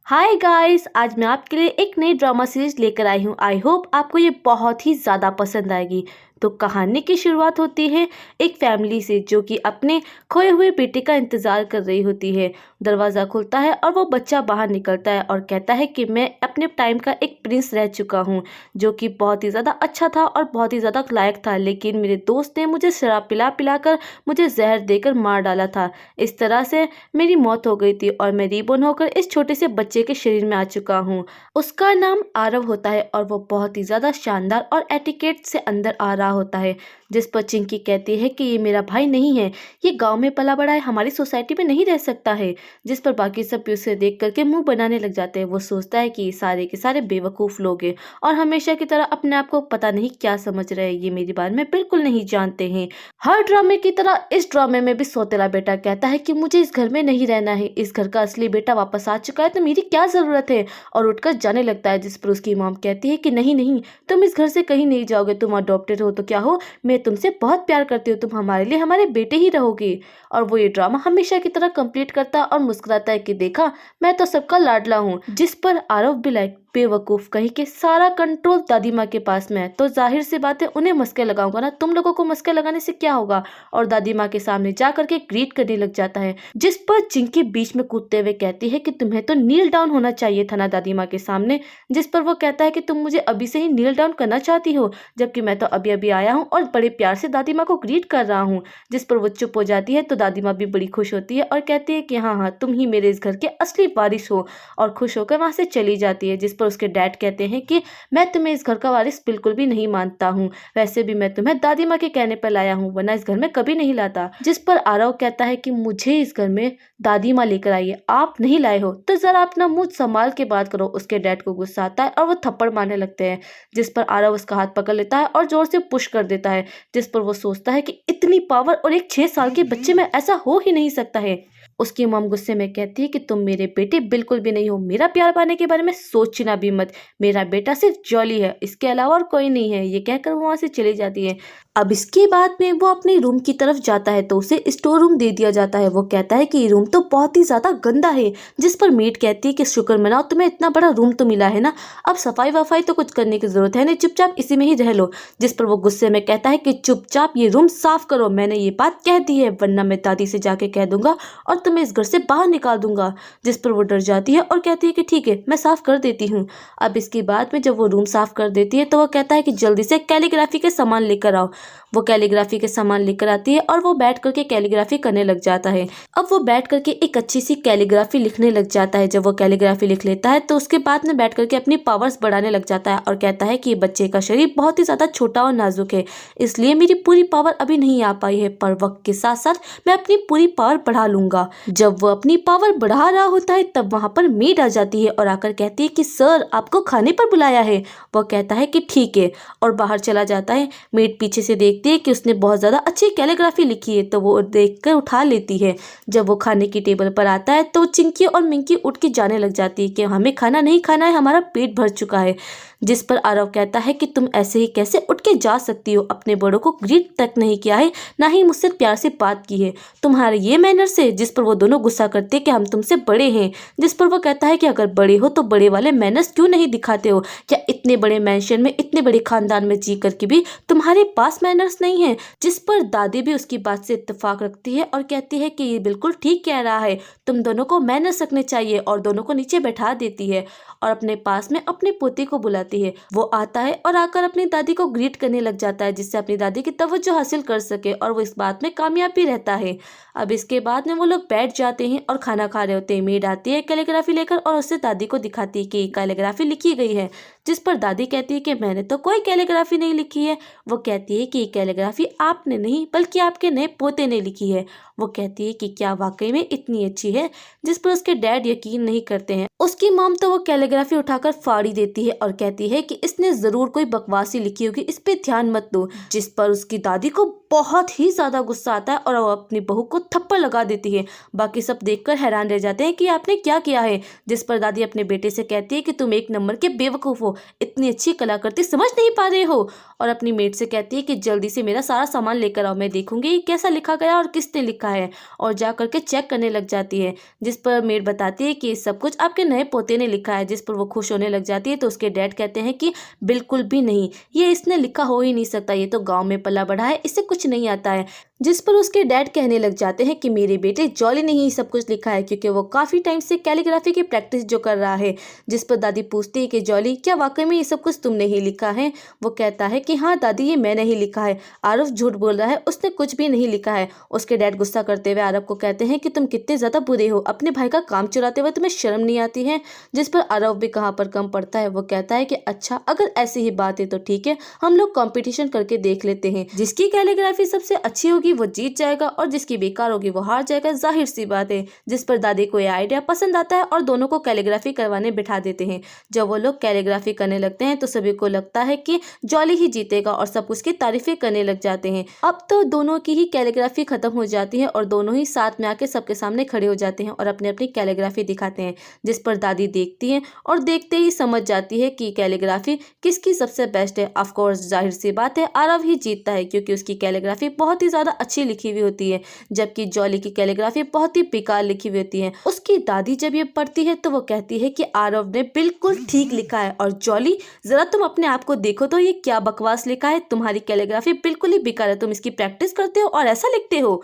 Hi guys, आज मैं आपके लिए एक नई ड्रामा सीरीज लेकर आई हूँ। आई होप आपको ये बहुत ही ज़्यादा पसंद आएगी। तो कहानी की शुरुआत होती है एक फैमिली से जो कि अपने खोए हुए बेटे का इंतज़ार कर रही होती है। दरवाज़ा खुलता है और वो बच्चा बाहर निकलता है और कहता है कि मैं अपने टाइम का एक प्रिंस रह चुका हूँ, जो कि बहुत ही ज़्यादा अच्छा था और बहुत ही ज़्यादा लायक था, लेकिन मेरे दोस्त ने मुझे शराब पिला पिलाकर मुझे जहर देकर मार डाला था। इस तरह से मेरी मौत हो गई थी और मैं रीबॉर्न होकर इस छोटे से बच्चे के शरीर में आ चुका हूँ। उसका नाम आरव होता है और वो बहुत ही ज़्यादा शानदार और एटिकेट से अंदर आ रहा होता है, जिस पर चिंकी कहती है कि ये मेरा भाई नहीं है, ये गांव में पला बड़ा है, हमारी सोसाइटी में नहीं रह सकता है। जिस पर बाकी सब भी उसे देख करके मुंह बनाने लग जाते हैं। वो सोचता है कि ये सारे के सारे बेवकूफ़ लोग हैं और हमेशा की तरह अपने आप को पता नहीं क्या समझ रहे हैं, ये मेरे बारे में बिल्कुल नहीं जानते हैं। हर ड्रामे की तरह इस ड्रामे में भी सौतेला बेटा कहता है कि मुझे इस घर में नहीं रहना है, इस घर का असली बेटा वापस आ चुका है तो मेरी क्या ज़रूरत है, और उठकर जाने लगता है। जिस पर उसकी मॉम कहती है कि नहीं नहीं, तुम इस घर से कहीं नहीं जाओगे, तुम अडॉप्टेड हो तो क्या हो, मैं तुमसे बहुत प्यार करती हूँ, तुम हमारे लिए हमारे बेटे ही रहोगे। और वो ये ड्रामा हमेशा की तरह कंप्लीट करता और मुस्कुराता है कि देखा, मैं तो सबका लाडला हूँ। जिस पर आरव भी लाइक बेवकूफ कहीं के सारा कंट्रोल दादी माँ के पास में है, तो जाहिर सी बात है उन्हें मस्के लगाऊंगा ना, तुम लोगों को मस्के लगाने से क्या होगा। और दादी माँ के सामने जा करके ग्रीट करने लग जाता है। जिस पर चिंकी बीच में कूदते हुए कहती है कि तुम्हें तो नील डाउन होना चाहिए था ना दादी माँ के सामने। जिस पर वो कहता है कि तुम मुझे अभी से ही नील डाउन करना चाहती हो, जबकि मैं तो अभी अभी आया हूँ और बड़े प्यार से दादी माँ को ग्रीट कर रहा हूँ। जिस पर वो चुप हो जाती है तो दादी माँ भी बड़ी खुश होती है और कहती है कि हाँ हाँ, तुम ही मेरे इस घर के असली वारिस हो, और खुश होकर वहां से चली जाती है। जिस पर उसके डैड कहते हैं कि मैं तुम्हें इस घर का वारिस बिल्कुल भी नहीं मानता हूँ, वैसे भी मैं तुम्हें दादी माँ के कहने पर लाया हूँ, वरना इस घर में कभी नहीं लाता। जिस पर आरव कहता है कि मुझे इस घर में दादी माँ लेकर आई है, आप नहीं लाए हो, तो जरा अपना मुंह संभाल के बात करो। उसके डैड को गुस्सा आता है और वो थप्पड़ मारने लगते हैं। जिस पर आरव उसका हाथ पकड़ लेता है और जोर से पुश कर देता है। जिस पर वो सोचता है कि इतनी पावर और एक 6 साल के बच्चे में ऐसा हो ही नहीं सकता है। उसकी मॉम गुस्से में कहती है कि तुम मेरे बेटे बिल्कुल भी नहीं हो, मेरा प्यार पाने के बारे में सोचना भी मत, मेरा बेटा सिर्फ जॉली है, इसके अलावा और कोई नहीं है। ये कहकर वो वहां से चली जाती है। अब इसके बाद में वो अपने रूम की तरफ जाता है तो उसे स्टोर रूम दे दिया जाता है। वो कहता है कि ये रूम तो बहुत ही ज्यादा गंदा है। जिस पर मेड कहती है कि शुक्र मनाओ, तुम्हें इतना बड़ा रूम तो मिला है ना, अब सफाई वफाई तो कुछ करने की जरूरत है नहीं, चुपचाप इसी में ही रह लो। जिस पर वो गुस्से में कहता है कि चुपचाप ये रूम साफ करो, मैंने ये बात कह दी है, वरना मैं दादी से जाके कह दूंगा और तुम्हें इस घर से बाहर निकाल दूंगा। जिस पर वो डर जाती है और कहती है कि ठीक है, मैं साफ कर देती हूँ। अब इसके बाद में जब वो रूम साफ कर देती है तो वो कहता है कि जल्दी से कैलीग्राफी के सामान लेकर आओ। वो कैलीग्राफी के सामान लेकर आती है और वो बैठ करके कैलीग्राफी करने लग जाता है। अब वो बैठ करके एक अच्छी सी कैलीग्राफी लिखने लग जाता है। जब वो कैलीग्राफी लिख लेता है तो उसके बाद में बैठ करके अपनी पावर्स बढ़ाने लग जाता है और कहता है कि बच्चे का शरीर बहुत ही ज्यादा छोटा और नाजुक है, इसलिए मेरी पूरी पावर अभी नहीं आ पाई है, पर वक्त के साथ साथ मैं अपनी पूरी पावर बढ़ा लूंगा। जब वो अपनी पावर बढ़ा रहा होता है तब वहां पर मेड आ जाती है और आकर कहती है कि सर, आपको खाने पर बुलाया है। वो कहता है कि ठीक है और बाहर चला जाता है। मेड पीछे से देखती है कि उसने बहुत ज़्यादा अच्छी कैलीग्राफी लिखी है तो वो देखकर उठा लेती है। जब वो खाने की टेबल पर आता है तो चिंकी और मिंकी उठ के जाने लग जाती है कि हमें खाना नहीं खाना है, हमारा पेट भर चुका है। जिस पर आरव कहता है कि तुम ऐसे ही कैसे उठ के जा सकती हो, अपने बड़ों को ग्रीट तक नहीं किया है, ना ही मुझसे प्यार से बात की है, तुम्हारे ये मैनर्स है। जिस पर वो दोनों गुस्सा करते हैं कि हम तुमसे बड़े हैं। जिस पर वो कहता है कि अगर बड़े हो तो बड़े वाले मैनर्स क्यों नहीं दिखाते हो, क्या इतने बड़े मैंशन में इतने बड़े खानदान में जी करके भी तुम्हारे पास मैनर्स नहीं है। जिस पर दादी भी उसकी बात से इत्तेफाक रखती है और कहती है कि ये बिल्कुल ठीक कह रहा है, तुम दोनों को मैनर्स रखने चाहिए, और दोनों को नीचे बैठा देती है और अपने पास में अपने पोते को बुलाती है। वो आता है और आकर अपनी दादी को ग्रीट करने लग जाता है, जिससे अपनी दादी की तवज्जो हासिल कर सके, और वो इस बात में कामयाब भी रहता है। अब इसके बाद में वो लोग बैठ जाते हैं और खाना खा रहे होते हैं। मेड आती है कैलीग्राफी लेकर और उससे दादी को दिखाती है कि कैलीग्राफी लिखी गई है। जिस पर दादी कहती है कि मैंने तो कोई कैलीग्राफी नहीं लिखी है। वो कहती है कि कैलीग्राफी आपने नहीं बल्कि आपके नए पोते ने लिखी है। वो कहती है कि क्या वाकई में इतनी अच्छी है। जिस पर उसके डैड यकीन नहीं करते हैं। उसकी मॉम तो वो कैलीग्राफी उठाकर फाड़ी देती है और कहती है कि इसने जरूर कोई बकवासी लिखी होगी, इस पे ध्यान मत दो। जिस पर उसकी दादी को बहुत ही ज्यादा गुस्सा आता है और वो अपनी बहू को थप्पड़ लगा देती है। बाकी सब देखकर हैरान रह जाते हैं कि आपने क्या किया है। जिस पर दादी अपने बेटे से कहती है कि तुम एक नंबर के बेवकूफ हो, इतनी अच्छी कलाकृति समझ नहीं पा रहे हो। और अपनी मेड से कहती है कि जल्दी से मेरा सारा सामान लेकर आओ, मैं देखूंगी कैसा लिखा गया और किसने लिखा है, और जा करके चेक करने लग जाती है। जिस पर मेड बताती है कि सब कुछ आपके नए नए पोते ने लिखा है, जिस पर वो खुश होने लग जाती है। तो उसके डैड कहते हैं कि बिल्कुल भी नहीं, ये इसने लिखा हो ही नहीं सकता, ये तो गाँव में पला बढ़ा है, इससे कुछ नहीं आता है। जिस पर उसके डैड कहने लग जाते हैं कि मेरे बेटे जॉली ने ही सब कुछ लिखा है, क्योंकि वो काफ़ी टाइम से कैलीग्राफी की प्रैक्टिस जो कर रहा है। जिस पर दादी पूछती है कि जॉली, क्या वाकई में ये सब कुछ तुमने ही लिखा है? वो कहता है कि हाँ दादी, ये मैंने ही लिखा है। आरव झूठ बोल रहा है, उसने कुछ भी नहीं लिखा है। उसके डैड गुस्सा करते हुए आरव को कहते हैं कि तुम कितने ज़्यादा बुरे हो, अपने भाई का काम चुराते हुए तुम्हें शर्म नहीं आती है। जिस पर आरव भी कहाँ पर कम पड़ता है। वो कहता है कि अच्छा, अगर ऐसी ही बात है तो ठीक है, हम लोग कॉम्पिटिशन करके देख लेते हैं, जिसकी कैलीग्राफी सबसे अच्छी होगी वो जीत जाएगा और जिसकी बेकार होगी वो हार जाएगा, जाहिर सी बात है। जिस पर दादी को यह आइडिया पसंद आता है और दोनों को कैलीग्राफी करवाने बिठा देते हैं। जब वो लोग कैलीग्राफी करने लगते हैं तो सभी को लगता है कि जॉली ही जीतेगा और सब उसकी तारीफें करने लग जाते हैं। अब तो दोनों की ही कैलीग्राफी खत्म हो जाती है और दोनों ही साथ में आके सबके सामने खड़े हो जाते हैं और अपनी अपनी कैलीग्राफी दिखाते हैं। जिस पर दादी देखती है और देखते ही समझ जाती है कि कैलीग्राफी किसकी सबसे बेस्ट है। ऑफ कोर्स जाहिर सी बात है, आरव ही जीतता है, क्योंकि उसकी कैलीग्राफी बहुत ही ज्यादा अच्छी लिखी हुई होती है, जबकि जॉली की कैलीग्राफी बहुत ही बेकार लिखी हुई होती है। उसकी दादी जब ये पढ़ती है तो वो कहती है कि आरव ने बिल्कुल ठीक लिखा है, और जॉली, जरा तुम अपने आप को देखो तो, ये क्या बकवास लिखा है, तुम्हारी कैलीग्राफी बिल्कुल ही बेकार है, तुम इसकी प्रैक्टिस करते हो और ऐसा लिखते हो।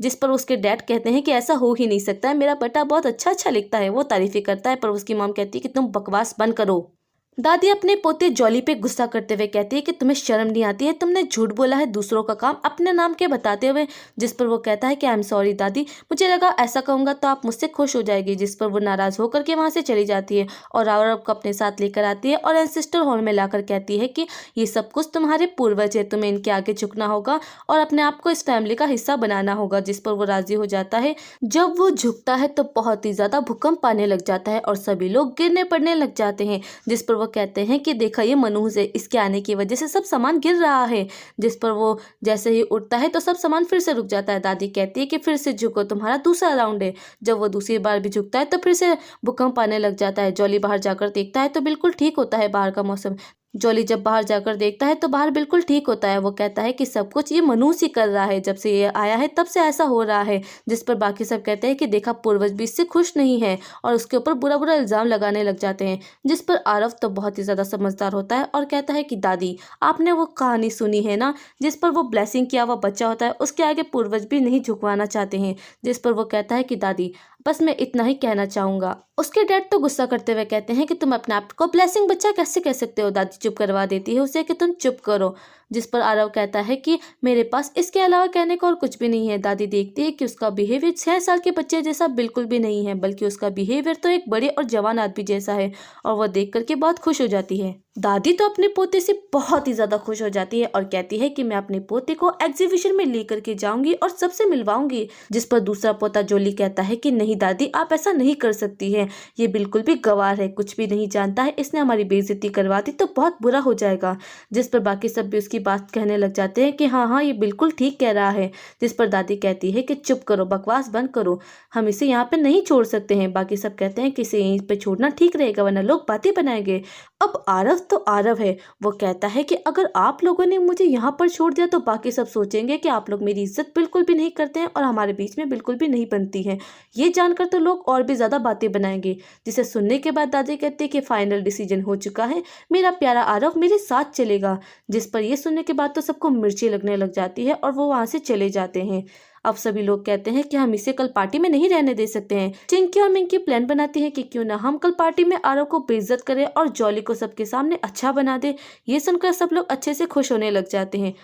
जिस पर उसके डैड कहते हैं कि ऐसा हो ही नहीं सकता है, मेरा बेटा बहुत अच्छा लिखता है। वो तारीफें करता है, पर उसकी मॉम कहती है कि तुम बकवास बंद करो। दादी अपने पोते जॉली पे गुस्सा करते हुए कहती है कि तुम्हें शर्म नहीं आती है, तुमने झूठ बोला है दूसरों का काम अपने नाम के बताते हुए। जिस पर वो कहता है कि आई एम सॉरी दादी, मुझे लगा ऐसा कहूँगा तो आप मुझसे खुश हो जाएगी। जिस पर वो नाराज होकर के वहाँ से चली जाती है और आरव को अपने साथ लेकर आती है और एंसेस्टर हॉल में लाकर कहती है कि ये सब कुछ तुम्हारे पूर्वज है, तुम्हें इनके आगे झुकना होगा और अपने आप को इस फैमिली का हिस्सा बनाना होगा। जिस पर वो राजी हो जाता है। जब वो झुकता है तो बहुत ही ज्यादा भूकंप आने लग जाता है और सभी लोग गिरने पड़ने लग जाते हैं। जिस पर कहते हैं कि देखा, ये मनहूस है, इसके आने की वजह से सब सामान गिर रहा है। जिस पर वो जैसे ही उठता है तो सब सामान फिर से रुक जाता है। दादी कहती है कि फिर से झुको, तुम्हारा दूसरा राउंड है। जब वो दूसरी बार भी झुकता है तो फिर से भूकंप आने लग जाता है। जॉली बाहर जाकर देखता है तो बिल्कुल ठीक होता है बाहर का मौसम। जॉली जब बाहर जाकर देखता है तो बाहर बिल्कुल ठीक होता है। वो कहता है कि सब कुछ ये मनूस ही कर रहा है, जब से ये आया है तब से ऐसा हो रहा है। जिस पर बाकी सब कहते हैं कि देखा, पूर्वज भी इससे खुश नहीं है और उसके ऊपर बुरा बुरा इल्जाम लगाने लग जाते हैं। जिस पर आरव तो बहुत ही ज़्यादा समझदार होता है और कहता है कि दादी, आपने वो कहानी सुनी है ना, जिस पर वो ब्लेसिंग किया हुआ बच्चा होता है, उसके आगे पूर्वज भी नहीं झुकवाना चाहते हैं। जिस पर वो कहता है कि दादी, बस मैं इतना ही कहना चाहूँगा। उसके डैड तो गुस्सा करते हुए कहते हैं कि तुम अपने आप को ब्लेसिंग बच्चा कैसे कह सकते हो। दादी चुप करवा देती है उसे कि तुम चुप करो। जिस पर आरव कहता है कि मेरे पास इसके अलावा कहने को और कुछ भी नहीं है। दादी देखती है कि उसका बिहेवियर 6 साल के बच्चे जैसा बिल्कुल भी नहीं है, बल्कि उसका बिहेवियर तो एक बड़े और जवान आदमी जैसा है, और वह देख करके बहुत खुश हो जाती है। दादी तो अपने पोते से बहुत ही ज़्यादा खुश हो जाती है और कहती है कि मैं अपने पोते को एग्जीबिशन में लेकर के जाऊंगी और सबसे मिलवाऊंगी। जिस पर दूसरा पोता जॉली कहता है कि नहीं दादी, आप ऐसा नहीं कर सकती है, ये बिल्कुल भी गवार है, कुछ भी नहीं जानता है, इसने हमारी बेइज्जती करवा दी तो बहुत बुरा हो जाएगा। जिस पर बाकी सब भी उसकी बात कहने लग जाते हैं कि हाँ हाँ, ये बिल्कुल ठीक कह रहा है। जिस पर दादी कहती है कि चुप करो, बकवास बंद करो, हम इसे यहाँ पे नहीं छोड़ सकते हैं। बाकी सब कहते हैं कि इसे यहीं पे छोड़ना ठीक रहेगा, वरना लोग बातें बनाएंगे। अब आरव तो आरव है, वो कहता है कि अगर आप लोगों ने मुझे यहाँ पर छोड़ दिया तो बाकी सब सोचेंगे कि आप लोग मेरी इज्जत बिल्कुल भी नहीं करते हैं और हमारे बीच में बिल्कुल भी नहीं बनती है। ये जानकर तो लोग और भी ज़्यादा बातें बनाएंगे। जिसे सुनने के बाद दादी कहती है कि फाइनल डिसीजन हो चुका है, मेरा प्यारा आरव मेरे साथ चलेगा। जिस पर यह सुनने के बाद तो सबको मिर्ची लगने लग जाती है और वो वहाँ से चले जाते हैं। अब सभी लोग कहते हैं कि हम इसे कल पार्टी में नहीं रहने दे सकते हैं। चिंकी और मिंकी प्लान बनाती है कि क्यों ना हम कल पार्टी में आरव को बेइज्जत करें और जॉली को सबके सामने अच्छा बना दे। ये सुनकर सब लोग अच्छे से खुश होने लग जाते हैं।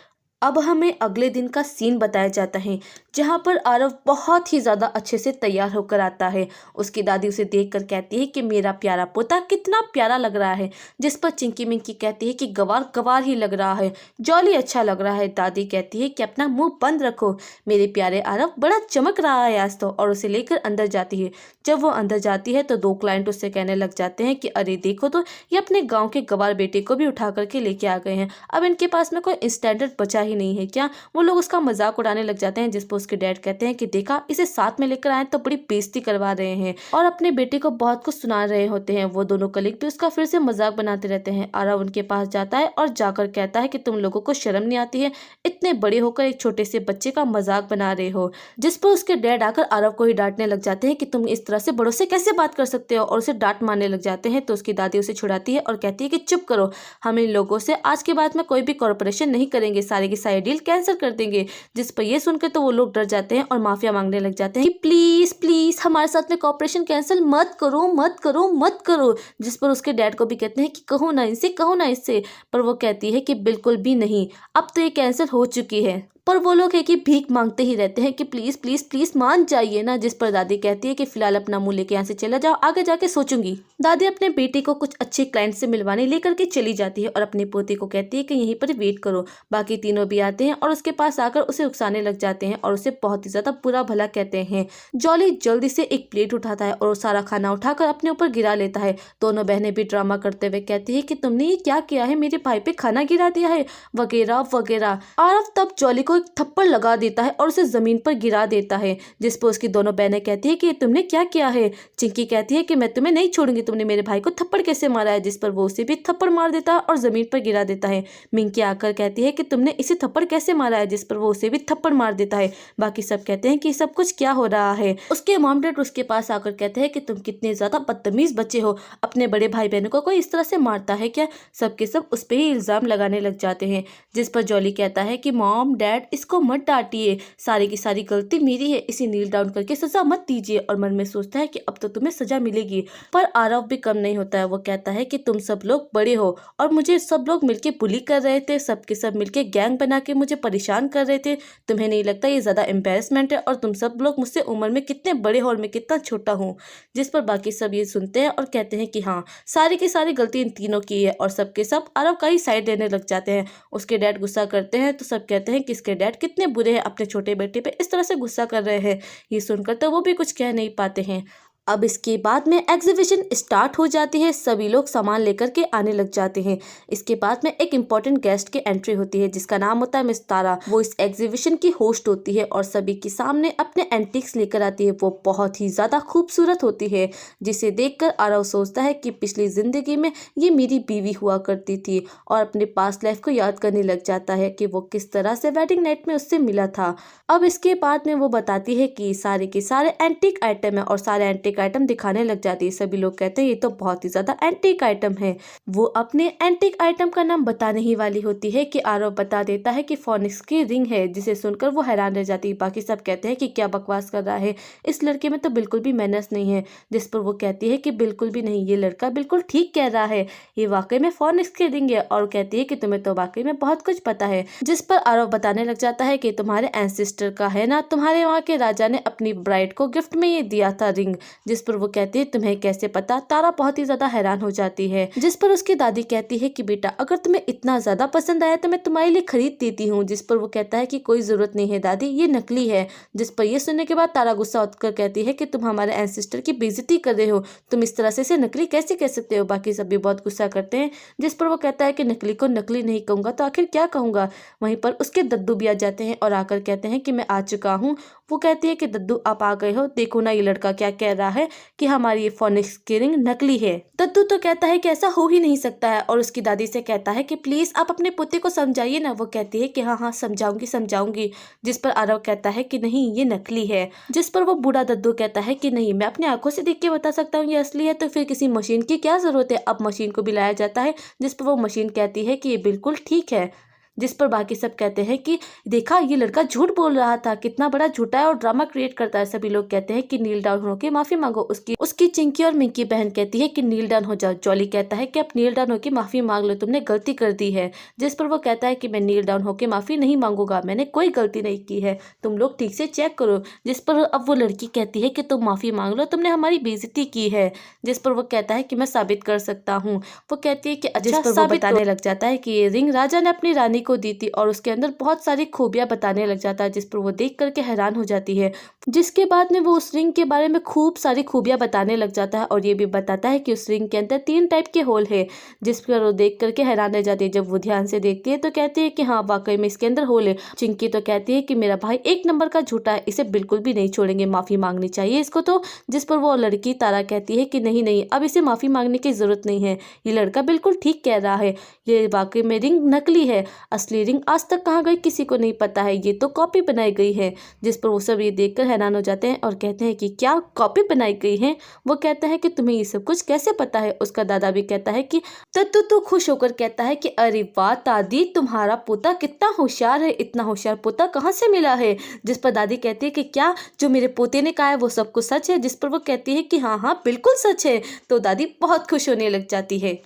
अब हमें अगले दिन का सीन बताया जाता है, जहाँ पर आरव बहुत ही ज़्यादा अच्छे से तैयार होकर आता है। उसकी दादी उसे देखकर कहती है कि मेरा प्यारा पोता कितना प्यारा लग रहा है। जिस पर चिंकी मिंकी कहती है कि गवार गवार ही लग रहा है, जॉली अच्छा लग रहा है। दादी कहती है कि अपना मुंह बंद रखो, मेरे प्यारे आरव बड़ा चमक रहा है आज तो, और उसे लेकर अंदर जाती है। जब वो अंदर जाती है तो 2 क्लाइंट उससे कहने लग जाते हैं कि अरे देखो तो, ये अपने गाँव के गवार बेटे को भी उठा करके लेके आ गए हैं, अब इनके पास में कोई स्टैंडर्ड बचा ही नहीं है क्या। वो लोग उसका मजाक उड़ाने लग जाते हैं, जिस पर उसके डैड कहते हैं कि देखा इसे साथ में लेकर आए तो बड़ी बेइज्जती करवा रहे हैं, और अपने बेटे को बहुत कुछ सुना रहे होते हैं। वो दोनों कलीग भी उसका फिर से मजाक बनाते रहते हैं। आरव उनके पास जाता है और जाकर कहता है कि तुम लोगों को शर्म नहीं आती है, इतने बड़े होकर एक छोटे से बच्चे का मजाक बना रहे हो। जिस पर उसके डैड आकर आरव को ही डांटने लग जाते हैं कि तुम इस तरह से बड़ों से कैसे बात कर सकते हो, और उसे डांट मारने लग जाते हैं। तो उसकी दादी उसे छुड़ाती है और कहती है कि चुप करो, हम इन लोगों से आज के बाद में कोई भी कॉर्पोरेशन नहीं करेंगे, सारे की सारी डील कैंसिल कर देंगे। जिस पर ये सुनकर तो वो लोग डर जाते हैं और माफिया मांगने लग जाते हैं कि प्लीज प्लीज हमारे साथ में कॉर्पोरेशन कैंसिल मत करो मत करो मत करो। जिस पर उसके डैड को भी कहते हैं कि कहो ना इनसे, कहो ना इससे, पर वो कहती है कि बिल्कुल भी नहीं, अब तो ये कैंसिल हो चुकी है। पर वो लोग है कि भीख मांगते ही रहते हैं कि प्लीज प्लीज प्लीज मान जाइए ना। जिस पर दादी कहती है कि फिलहाल अपना मुंह लेके यहाँ से चला जाओ, आगे जाके सोचूंगी। दादी अपने बेटे को कुछ अच्छे क्लाइंट से मिलवाने लेकर के चली जाती है और अपने पोते को कहती है कि यहीं पर वेट करो। बाकी तीनों भी आते हैं और उसके पास आकर उसे उकसाने लग जाते हैं और उसे बहुत ही ज्यादा बुरा भला कहते हैं। जॉली जल्दी से एक प्लेट उठाता है और सारा खाना उठाकर अपने ऊपर गिरा लेता है। दोनों बहनें भी ड्रामा करते हुए कहती है कि तुमने ये क्या किया है, मेरे भाई पे खाना गिरा दिया है वगैरह वगैरह। आरव तब जॉली को एक थप्पड़ लगा देता है और उसे जमीन पर गिरा देता है। जिस पर उसकी दोनों बहनें कहती है कि तुमने क्या किया है। चिंकी कहती है कि मैं तुम्हें नहीं छोड़ूंगी, तुमने मेरे भाई को थप्पड़ कैसे मारा है। जिस पर वो उसे भी थप्पड़ मार देता है और जमीन पर गिरा देता है। मिंकी आकर कहती है कि तुमने इसे थप्पड़ कैसे मारा है। जिस पर वो उसे भी थप्पड़ मार देता है। बाकी सब कहते हैं कि सब कुछ क्या हो रहा है। उसके मॉम डैड उसके पास आकर कहते हैं कि तुम कितने ज्यादा बदतमीज बच्चे हो, अपने बड़े भाई बहनों को कोई इस तरह से मारता है क्या। सबके सब उस पर ही इल्जाम लगाने लग जाते हैं। जिस पर जॉली कहता है कि मॉम डैड इसको मत डांटिए, सारी की सारी गलती मेरी है, इसे नील डाउन करके सजा मत दीजिए। और मन में सोचता है कि अब तो तुम्हें सजा मिलेगी। पर आरव भी कम नहीं होता है। वो कहता है कि तुम सब लोग बड़े हो और मुझे सब लोग मिलके बुली कर रहे थे, सबके सब मिलके गैंग बना के मुझे परेशान कर रहे थे। तुम्हें नहीं लगता ये ज्यादा एम्बेरसमेंट है, और तुम सब लोग मुझसे उम्र में कितने बड़े हो और मैं कितना छोटा हूँ। जिस पर बाकी सब ये सुनते हैं और कहते हैं कि हाँ, सारी की सारी गलती इन तीनों की है, और सबके सब आरव का ही साइड लेने लग जाते हैं। उसके डैड गुस्सा करते हैं तो सब कहते हैं कि इसके डैड कितने बुरे हैं, अपने छोटे बेटे पे इस तरह से गुस्सा कर रहे हैं। ये सुनकर तो वो भी कुछ कह नहीं पाते हैं। अब इसके बाद में एग्जीबिशन स्टार्ट हो जाती है, सभी लोग सामान लेकर के आने लग जाते हैं। इसके बाद में एक इम्पोर्टेंट गेस्ट की एंट्री होती है जिसका नाम होता है मिस तारा। वो इस एग्जीबिशन की होस्ट होती है और सभी के सामने अपने एंटिक्स लेकर आती है। वो बहुत ही ज्यादा खूबसूरत होती है, जिसे देखकर आरव सोचता है कि पिछली जिंदगी में ये मेरी बीवी हुआ करती थी, और अपने पास्ट लाइफ को याद करने लग जाता है कि वो किस तरह से वेडिंग नाइट में उससे मिला था। अब इसके बाद में वो बताती है कि सारे के सारे एंटीक आइटम है और सारे एंटीक आइटम दिखाने लग जाती है। सभी लोग कहते हैं ये तो बहुत ही ज्यादा एंटीक आइटम है। वो अपने एंटीक आइटम का नाम बताने ही वाली होती है कि आरव बता देता है कि फोनिक्स की रिंग है, जिसे सुनकर वो हैरान रह जाती है। बाकी सब कहते हैं कि क्या बकवास कर रहा है, इस लड़के में तो बिल्कुल भी मैनर्स नहीं है। जिस पर वो कहती है कि बिल्कुल भी नहीं, ये लड़का बिल्कुल ठीक कह रहा है, ये वाकई में फोनिक्स की रिंग है। और कहती है कि तुम्हें तो वाकई में बहुत कुछ पता है। जिस पर आरव बताने लग जाता है कि तुम्हारे एंसेस्टर का है ना, तुम्हारे वहाँ के राजा ने अपनी ब्राइड को गिफ्ट में ये दिया था रिंग। जिस पर वो कहती है तुम्हें कैसे पता। तारा बहुत ही ज्यादा हैरान हो जाती है। जिस पर उसकी दादी कहती है कि बेटा अगर तुम्हें इतना ज्यादा पसंद आया तो मैं तुम्हारे लिए खरीद देती हूँ। जिस पर वो कहता है कि कोई जरूरत नहीं है दादी, ये नकली है। जिस पर ये सुनने के बाद तारा गुस्सा होकर कहती है कि तुम हमारे एंसेस्टर की बेइज्जती कर रहे हो, तुम इस तरह से इसे नकली कैसे कह सकते हो। बाकी सब भी बहुत गुस्सा करते हैं। जिस पर वो कहता है कि नकली को नकली नहीं कहूंगा तो आखिर क्या कहूंगा। वहीं पर उसके दद्दू भी आ जाते हैं और आकर कहते हैं कि मैं आ चुका हूँ। वो कहती है कि दद्दू आप आ गए हो, देखो ना ये लड़का क्या कह रहा है कि हमारी ये फोनिक्स की रिंग नकली है। दद्दू तो कहता है कि ऐसा हो ही नहीं सकता है और उसकी दादी से कहता है कि प्लीज आप अपने पोते को समझाइए ना। वो कहती है कि हाँ हाँ समझाऊंगी समझाऊंगी। जिस पर आरव कहता है कि नहीं ये नकली है। जिस पर वो बूढ़ा दद्दू कहता है कि नहीं, मैं अपनी आंखों से देख के बता सकता हूँ ये असली है, तो फिर किसी मशीन की क्या जरूरत है। अब मशीन को भी लाया जाता है। जिस पर वो मशीन कहती है कि ये बिल्कुल ठीक है। जिस पर बाकी सब कहते हैं कि देखा ये लड़का झूठ बोल रहा था, कितना बड़ा झूठा है और ड्रामा क्रिएट करता है। सभी लोग कहते हैं कि नील डाउन होकर माफी मांगो। उसकी चिंकी और मिंकी बहन कहती है कि नील डाउन हो जाओ। जॉली कहता है कि अब नील डाउन होकर माफी मांग लो, तुमने गलती कर दी है। जिस पर वो कहता है कि मैं नील डाउन होकर माफी नहीं मांगूंगा, मैंने कोई गलती नहीं की है, तुम लोग ठीक से चेक करो। जिस पर अब वो लड़की कहती है कि तुम माफी मांग लो, तुमने हमारी बेइज्जती की है। जिस पर वो कहता है कि मैं साबित कर सकता हूँ। वो कहती है कि अच्छा, साबित बताने लग जाता है कि ये रिंग राजा ने अपनी रानी को दी थी और उसके अंदर बहुत सारी खूबियां बताने लग जाता है, जिस पर वो देख करके हैरान हो जाती है। जिसके बाद में वो उस रिंग के बारे में खूब सारी खूबियां बताने लग जाता है और ये भी बताता है कि उस रिंग के अंदर 3 टाइप के होल है, जिस पर वो देख करके हैरान रह जाती है। जब वो ध्यान से देखती है तो कहती है कि हाँ वाकई में इसके अंदर होल है। चिंकी तो कहती है कि मेरा भाई एक नंबर का झूठा है, इसे बिल्कुल भी नहीं छोड़ेंगे, माफी मांगनी चाहिए इसको। तो जिस पर वो लड़की तारा कहती है कि नहीं नहीं, अब इसे माफी मांगने की जरूरत नहीं है, ये लड़का बिल्कुल ठीक कह रहा है, ये वाकई में रिंग नकली है, असली रिंग आज तक कहाँ गई किसी को नहीं पता है, ये तो कॉपी बनाई गई है। जिस पर वो सब ये देखकर हैरान हो जाते हैं और कहते हैं कि क्या कॉपी बनाई गई है। वो कहता है कि तुम्हें ये सब कुछ कैसे पता है। उसका दादा भी कहता है कि तत्तू तो खुश होकर कहता है कि अरे वाह दादी, तुम्हारा पोता कितना होशियार है, इतना होशियार पोता कहाँ से मिला है। जिस पर दादी कहती है कि क्या जो मेरे पोते ने कहा है वो सब कुछ सच है। जिस पर वो कहती है कि हाँ हाँ बिल्कुल सच है। तो दादी बहुत खुश होने लग जाती है।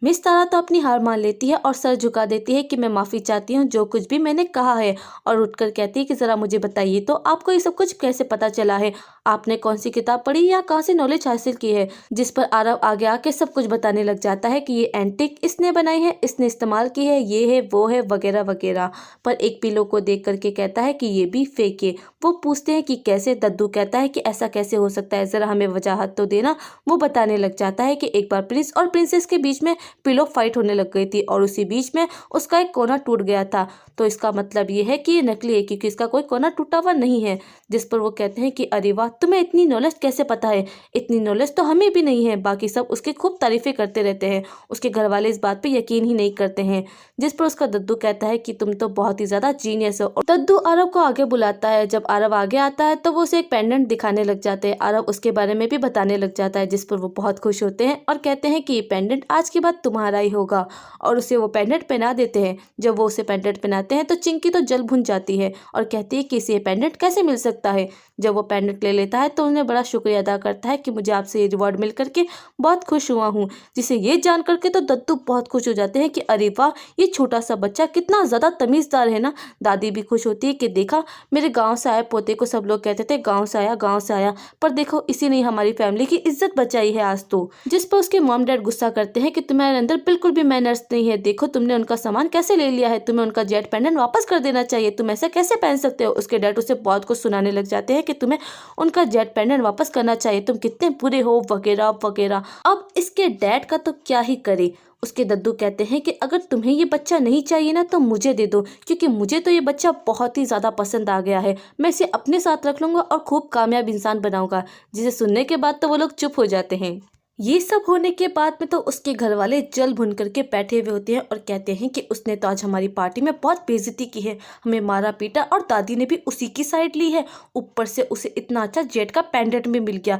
मिस तारा तो अपनी हार मान लेती है और सर झुका देती है कि मैं माफ़ी चाहती हूँ जो कुछ भी मैंने कहा है, और उठकर कहती है कि ज़रा मुझे बताइए तो आपको ये सब कुछ कैसे पता चला है, आपने कौन सी किताब पढ़ी या कहाँ से नॉलेज हासिल की है। जिस पर आरव आगे आके सब कुछ बताने लग जाता है कि ये एंटिक इसने बनाई है, इसने इस्तेमाल की है, ये है वो है वगैरह वगैरह। पर एक पिलो को देख करके कहता है कि ये भी फेक है। वो पूछते हैं कि कैसे। दद्दू कहता है कि ऐसा कैसे हो सकता है, ज़रा हमें वजाहत तो देना। वो बताने लग जाता है कि एक बार प्रिंस और प्रिंसेस के बीच में पिलो फाइट होने लग गई थी और उसी बीच में उसका एक कोना टूट गया था। तो इसका मतलब ये है कि ये नकली है क्योंकि इसका कोई कोना टूटा हुआ नहीं है। जिस पर वो कहते हैं कि अरे वाह, तुम्हें इतनी नॉलेज कैसे पता है, इतनी नॉलेज तो हमें भी नहीं है। बाकी सब उसकी खूब तारीफें करते रहते हैं, उसके घर वाले इस बात पे यकीन ही नहीं करते हैं। जिस पर उसका दद्दू कहता है कि तुम तो बहुत ही ज्यादा जीनियस हो। और दद्दू आरव को आगे बुलाता है। जब आरव आगे आता है तो वो उसे एक पेंडेंट दिखाने लग जाते हैं। आरव उसके बारे में भी बताने लग जाता है, जिस पर वो बहुत खुश होते हैं और कहते हैं कि ये पेंडेंट आज के बाद तुम्हारा ही होगा, और उसे वो पेंडेंट पहना देते हैं। जब वो उसे पेंडेंट पहनाते हैं तो चिंकी तो जल भुन जाती है और कहती है कि इसे पेंडेंट कैसे मिल सकता है। जब वो पेंडेंट ले लेता है तो उन्हें बड़ा शुक्रिया अदा करता है कि मुझे आपसे ये रिवॉर्ड मिल करके बहुत खुश हुआ हूँ। जिसे ये जान करके तो दद्दू बहुत खुश हो जाते हैं कि अरे वाह, ये छोटा सा बच्चा कितना ज़्यादा तमीज़दार है ना। दादी भी खुश होती है कि देखा, मेरे गाँव से आए पोते को सब लोग कहते थे गाँव से आया गाँव से आया, पर देखो इसी ने हमारी फैमिली की इज्जत बचाई है आज तो। जिस पर उसके मॉम डैड गुस्सा करते हैं कि तुम्हारे अंदर बिल्कुल भी मैनर्स नहीं है, देखो तुमने उनका सामान कैसे ले लिया है, तुम्हें उनका जेट पेंडेंट वापस कर देना चाहिए, तुम ऐसा कैसे पहन सकते हो। उसके डैड उसे बहुत कुछ सुनाने लग जाते हैं कि तुम्हें उनका जेट पेंडेंट वापस करना चाहिए, तुम कितने बुरे हो वगैरह वगैरह। अब इसके डैड का तो क्या ही करे। उसके दद्दू कहते हैं कि अगर तुम्हें ये बच्चा नहीं चाहिए ना तो मुझे दे दो, क्योंकि मुझे तो ये बच्चा बहुत ही ज़्यादा पसंद आ गया है, मैं इसे अपने साथ रख लूँगा और खूब कामयाब इंसान बनाऊंगा। जिसे सुनने के बाद तो वो लोग चुप हो जाते हैं। ये सब होने के बाद में तो उसके घर वाले जल भुन करके बैठे हुए होते हैं और कहते हैं कि उसने तो आज हमारी पार्टी में बहुत बेइज्जती की है, हमें मारा पीटा और दादी ने भी उसी की साइड ली है, ऊपर से उसे इतना अच्छा जेट का पेंडेंट भी मिल गया।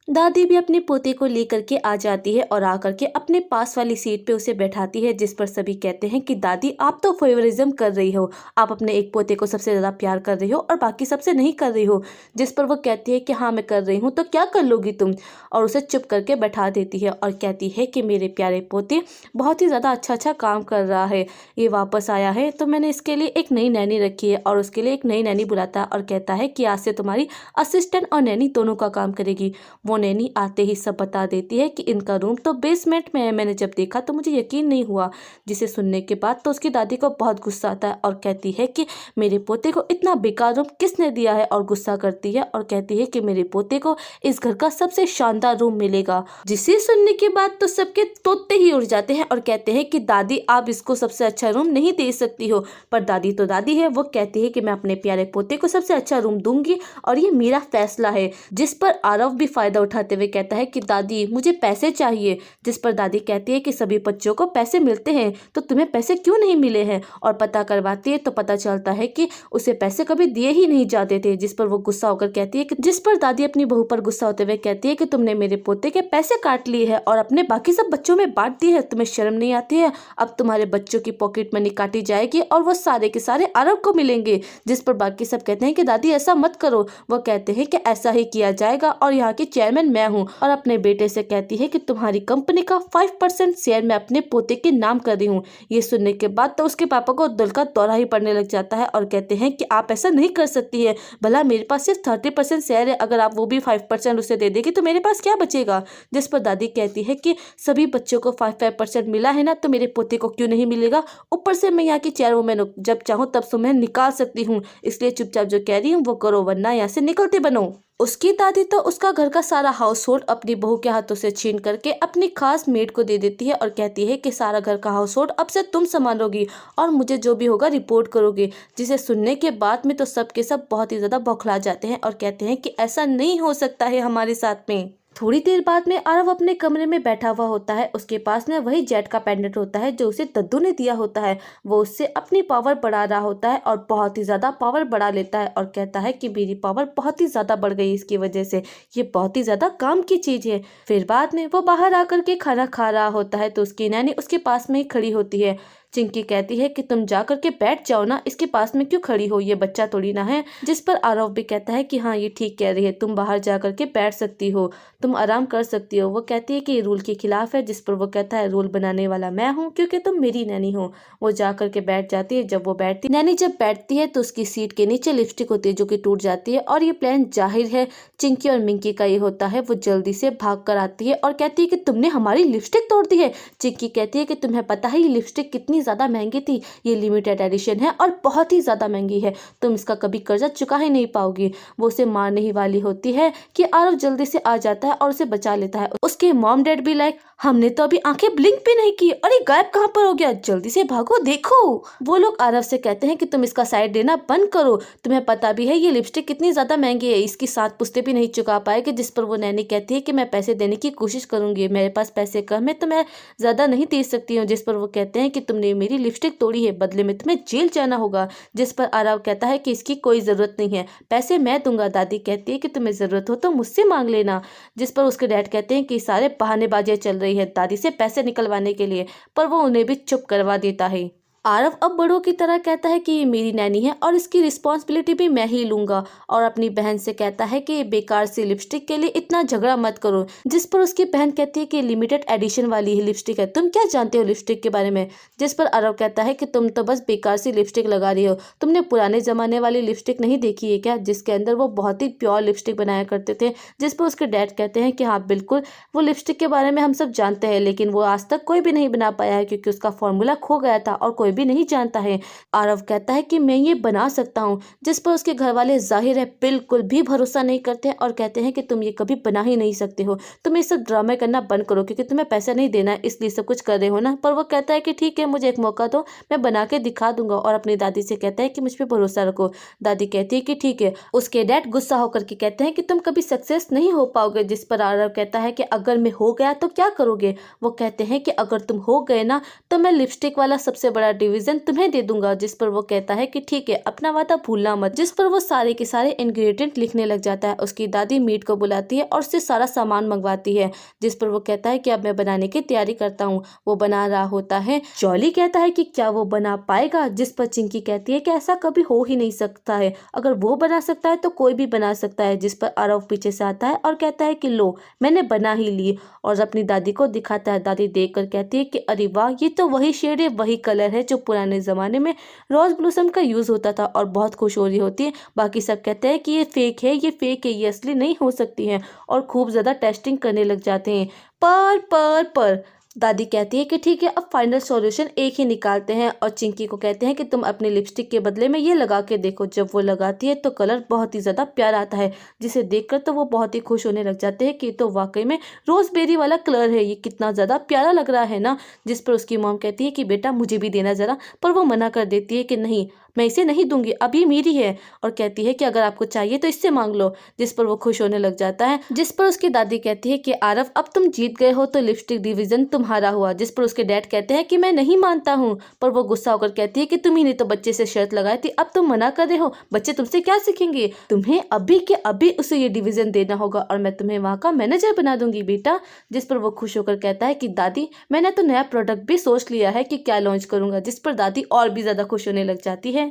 दादी भी अपने पोते को लेकर के आ जाती है और आकर के अपने पास वाली सीट पे उसे बैठाती है। जिस पर सभी कहते हैं कि दादी आप तो फेवरिज्म कर रही हो, आप अपने एक पोते को सबसे ज़्यादा प्यार कर रही हो और बाकी सबसे नहीं कर रही हो। जिस पर वो कहती है कि हाँ मैं कर रही हूँ, तो क्या कर लोगी तुम, और उसे चुप करके बैठा देती है और कहती है कि मेरे प्यारे पोते बहुत ही ज़्यादा अच्छा काम कर रहा है, ये वापस आया है तो मैंने इसके लिए एक नई नैनी रखी है। और उसके लिए एक नई नैनी बुलाता है और कहता है कि आज से तुम्हारी असिस्टेंट और नैनी दोनों का काम करेगी। वो नैनी आते ही सब बता देती है कि इनका रूम तो बेसमेंट में है, मैंने जब देखा तो मुझे यकीन नहीं हुआ। जिसे सुनने के बाद तो उसकी दादी को बहुत गुस्सा आता है और कहती है कि मेरे पोते को इतना बेकार रूम किसने दिया है, और गुस्सा करती है और कहती है कि मेरे पोते को इस घर का सबसे शानदार रूम मिलेगा। जिसे सुनने के बाद तो सबके तोते ही उड़ जाते हैं और कहते हैं कि दादी आप इसको सबसे अच्छा रूम नहीं दे सकती हो। पर दादी तो दादी है, वो कहती है कि मैं अपने प्यारे पोते को सबसे अच्छा रूम दूंगी और ये मेरा फैसला है। जिस पर आरव भी फायदा उठाते हुए कहता है कि दादी मुझे पैसे चाहिए। जिस पर दादी कहती है कि सभी बच्चों को पैसे मिलते हैं तो तुम्हें पैसे क्यों नहीं मिले हैं, और पता करवाती है तो पता चलता है कि उसे पैसे कभी दिए ही नहीं जाते थे। जिस पर वो गुस्सा होकर कहती है कि जिस पर दादी अपनी बहू पर गुस्सा होते हुए कहती है कि तुमने मेरे पोते के पैसे काट लिए हैं और अपने बाकी सब बच्चों में बांट दिए है, तुम्हें शर्म नहीं आती है। अब तुम्हारे बच्चों की पॉकेट मनी काटी जाएगी और वो सारे के सारे आरव को मिलेंगे। जिस पर बाकी सब कहते हैं कि दादी ऐसा मत करो। वो कहते हैं कि ऐसा ही किया जाएगा और यहाँ के चेयरमैन चेयरमैन मैं हूँ। और अपने बेटे से कहती है कि तुम्हारी कंपनी का 5% शेयर मैं अपने पोते के नाम कर रही हूँ। ये सुनने के बाद तो उसके पापा को दिल का दौरा ही पड़ने लग जाता है और कहते हैं कि आप ऐसा नहीं कर सकती है, भला मेरे पास सिर्फ 30% शेयर है, अगर आप वो भी 5% उसे दे देगी तो मेरे पास क्या बचेगा। जिस पर दादी कहती है कि सभी बच्चों को 5% मिला है ना, तो मेरे पोते को क्यों नहीं मिलेगा। ऊपर से मैं यहाँ की चेयरवुमैन हूँ, जब चाहूँ तब तुम्हें निकाल सकती हूँ, इसलिए चुपचाप जो कह रही हूँ वो करो, वरना यहाँ से निकलते बनो। उसकी दादी तो उसका घर का सारा हाउस होल्ड अपनी बहू के हाथों से छीन करके अपनी खास मेड को दे देती है और कहती है कि सारा घर का हाउस होल्ड अब से तुम संभालोगी और मुझे जो भी होगा रिपोर्ट करोगी। जिसे सुनने के बाद में तो सब के सब बहुत ही ज्यादा बौखला जाते हैं और कहते हैं कि ऐसा नहीं हो सकता है हमारे साथ में। थोड़ी देर बाद में आरव अपने कमरे में बैठा हुआ होता है। उसके पास में वही जेट का पेंडेंट होता है जो उसे दद्दू ने दिया होता है। वो उससे अपनी पावर बढ़ा रहा होता है और बहुत ही ज्यादा पावर बढ़ा लेता है और कहता है कि मेरी पावर बहुत ही ज्यादा बढ़ गई इसकी वजह से, ये बहुत ही ज्यादा काम की चीज है। फिर बाद में वो बाहर आकर के खाना खा रहा होता है तो उसकी नैनी उसके पास में ही खड़ी होती है। चिंकी कहती है कि तुम जा करके बैठ जाओ ना, इसके पास में क्यों खड़ी हो, ये बच्चा थोड़ी ना है। जिस पर आरव भी कहता है कि हाँ ये ठीक कह रही है, तुम बाहर जा करके बैठ सकती हो, तुम आराम कर सकती हो। वो कहती है कि ये रूल के खिलाफ है। जिस पर वो कहता है रूल बनाने वाला मैं हूँ क्योंकि तुम मेरी नैनी हो। वो जा करके बैठ जाती है। जब वो बैठती नैनी जब बैठती है तो उसकी सीट के नीचे लिपस्टिक होती है जो कि टूट जाती है और ये प्लान जाहिर है चिंकी और मिंकी का ये होता है। वो जल्दी से भाग कर आती है और कहती है कि तुमने हमारी लिपस्टिक तोड़ दी है। चिंकी कहती है कि तुम्हें पता है ये लिपस्टिक कितनी ज्यादा महंगी थी, ये लिमिटेड एडिशन है और बहुत ही ज्यादा महंगी है, तुम इसका कभी कर्जा चुका ही नहीं पाओगी। वो उसे मारने ही वाली होती है कि आरव जल्दी से आ जाता है और उसे बचा लेता है। उसके मॉम डैड भी लाइक हमने तो अभी आंखें ब्लिंक भी नहीं की और ये गायब कहाँ पर हो गया, जल्दी से भागो देखो। वो लोग आरव से कहते हैं कि तुम इसका साइड देना बंद करो, तुम्हें पता भी है ये लिपस्टिक कितनी ज्यादा महंगी है, इसकी 7 पुश्ते भी नहीं चुका पाएगी। जिस पर वो नैनी कहती है कि मैं पैसे देने की कोशिश करूंगी, मेरे पास पैसे कम है तो मैं ज्यादा नहीं दे सकती हूँ। जिस पर वो कहते हैं कि तुमने मेरी लिपस्टिक तोड़ी है, बदले में तुम्हें जेल जाना होगा। जिस पर आरव कहता है कि इसकी कोई जरूरत नहीं है, पैसे मैं दूंगा। दादी कहती है कि तुम्हें जरूरत हो तो मुझसे मांग लेना। जिस पर उसके डैड कहते हैं कि सारे बहानेबाजियां चल रही है दादी से पैसे निकलवाने के लिए, पर वो उन्हें भी चुप करवा देता है। आरव अब बड़ों की तरह कहता है कि ये मेरी नैनी है और इसकी रिस्पॉन्सिबिलिटी भी मैं ही लूंगा और अपनी बहन से कहता है कि बेकार सी लिपस्टिक के लिए इतना झगड़ा मत करो। जिस पर उसकी बहन कहती है कि लिमिटेड एडिशन वाली लिपस्टिक है, तुम क्या जानते हो लिपस्टिक के बारे में। जिस पर आरव कहता है कि तुम तो बस बेकार सी लिपस्टिक लगा रही हो, तुमने पुराने जमाने वाली लिपस्टिक नहीं देखी है क्या, जिसके अंदर वो बहुत ही प्योर लिपस्टिक बनाया करते थे। जिस पर उसके डैड कहते हैं कि हाँ बिल्कुल, वो लिपस्टिक के बारे में हम सब जानते हैं, लेकिन वो आज तक कोई भी नहीं बना पाया है क्योंकि उसका फॉर्मूला खो गया था और कोई भी नहीं जानता है। आरव कहता है कि मैं ये बना सकता हूँ। जिस पर उसके घर वाले जाहिर है बिल्कुल भी भरोसा नहीं करते और कहते हैं कि तुम ये कभी बना ही नहीं सकते हो, तुम ये सब ड्रामे करना बंद करो क्योंकि तुम्हें पैसा नहीं देना है इसलिए सब कुछ कर रहे हो ना। पर वो कहता है कि ठीक है मुझे एक मौका दो, मैं बना के दिखा दूंगा और अपनी दादी से कहता है कि मुझ पर भरोसा रखो। दादी कहती है कि ठीक है। उसके डैड गुस्सा होकर के कहते हैं कि तुम कभी सक्सेस नहीं हो पाओगे। जिस पर आरव कहता है कि अगर मैं हो गया तो क्या करोगे। वो कहते हैं कि अगर तुम हो गए ना तो मैं लिपस्टिक वाला सबसे बड़ा डिवीजन तुम्हें दे दूंगा। जिस पर वो कहता है कि ठीक है अपना वादा भूलना मत। जिस पर वो सारे के सारे इंग्रेडिएंट लिखने लग जाता है। उसकी दादी मीट को बुलाती है और उससे सारा सामान मंगवाती है। जिस पर वो कहता है कि अब मैं बनाने की तैयारी करता हूँ। वो बना रहा होता है। जॉली कहता है कि क्या वो बना पाएगा। जिस पर चिंकी कहती है कि ऐसा कभी हो ही नहीं सकता है, अगर वो बना सकता है तो कोई भी बना सकता है। जिस पर आरव पीछे से आता है और कहता है कि लो मैंने बना ही ली और अपनी दादी को दिखाता है। दादी देखकर कहती है कि अरे वाह ये तो वही शेड है, वही कलर है जो पुराने जमाने में रोज ब्लॉसम का यूज होता था, और बहुत खुश हो रही होती है। बाकी सब कहते हैं कि ये फेक है, ये फेक है, ये असली नहीं हो सकती है और खूब ज्यादा टेस्टिंग करने लग जाते हैं। पर दादी कहती है कि ठीक है अब फाइनल सॉल्यूशन एक ही निकालते हैं और चिंकी को कहते हैं कि तुम अपनी लिपस्टिक के बदले में ये लगा के देखो। जब वो लगाती है तो कलर बहुत ही ज्यादा प्यारा आता है, जिसे देखकर तो वो बहुत ही खुश होने लग जाते हैं कि तो वाकई में रोजबेरी वाला कलर है, ये कितना ज्यादा प्यारा लग रहा है ना। जिस पर उसकी मॉम कहती है कि बेटा मुझे भी देना जरा, पर वो मना कर देती है कि नहीं मैं इसे नहीं दूंगी, अब ये मेरी है, और कहती है कि अगर आपको चाहिए तो इससे मांग लो। जिस पर वो खुश होने लग जाता है। जिस पर उसकी दादी कहती है कि आरव अब तुम जीत गए हो तो लिपस्टिक डिवीजन तुम्हारा हुआ। जिस पर उसके डैड कहते हैं कि मैं नहीं मानता हूँ, पर वो गुस्सा होकर कहती है कि तुम ही ने तो बच्चे से शर्त लगाई थी, अब तुम मना कर रहे हो, बच्चे तुमसे क्या सीखेंगे, तुम्हें अभी के अभी उसे ये डिवीजन देना होगा और मैं तुम्हें वहाँ का मैनेजर बना दूंगी बेटा। जिस पर वो खुश होकर कहता है कि दादी मैंने तो नया प्रोडक्ट भी सोच लिया है कि क्या लॉन्च करूंगा। जिस पर दादी और भी ज्यादा खुश होने लग जाती है।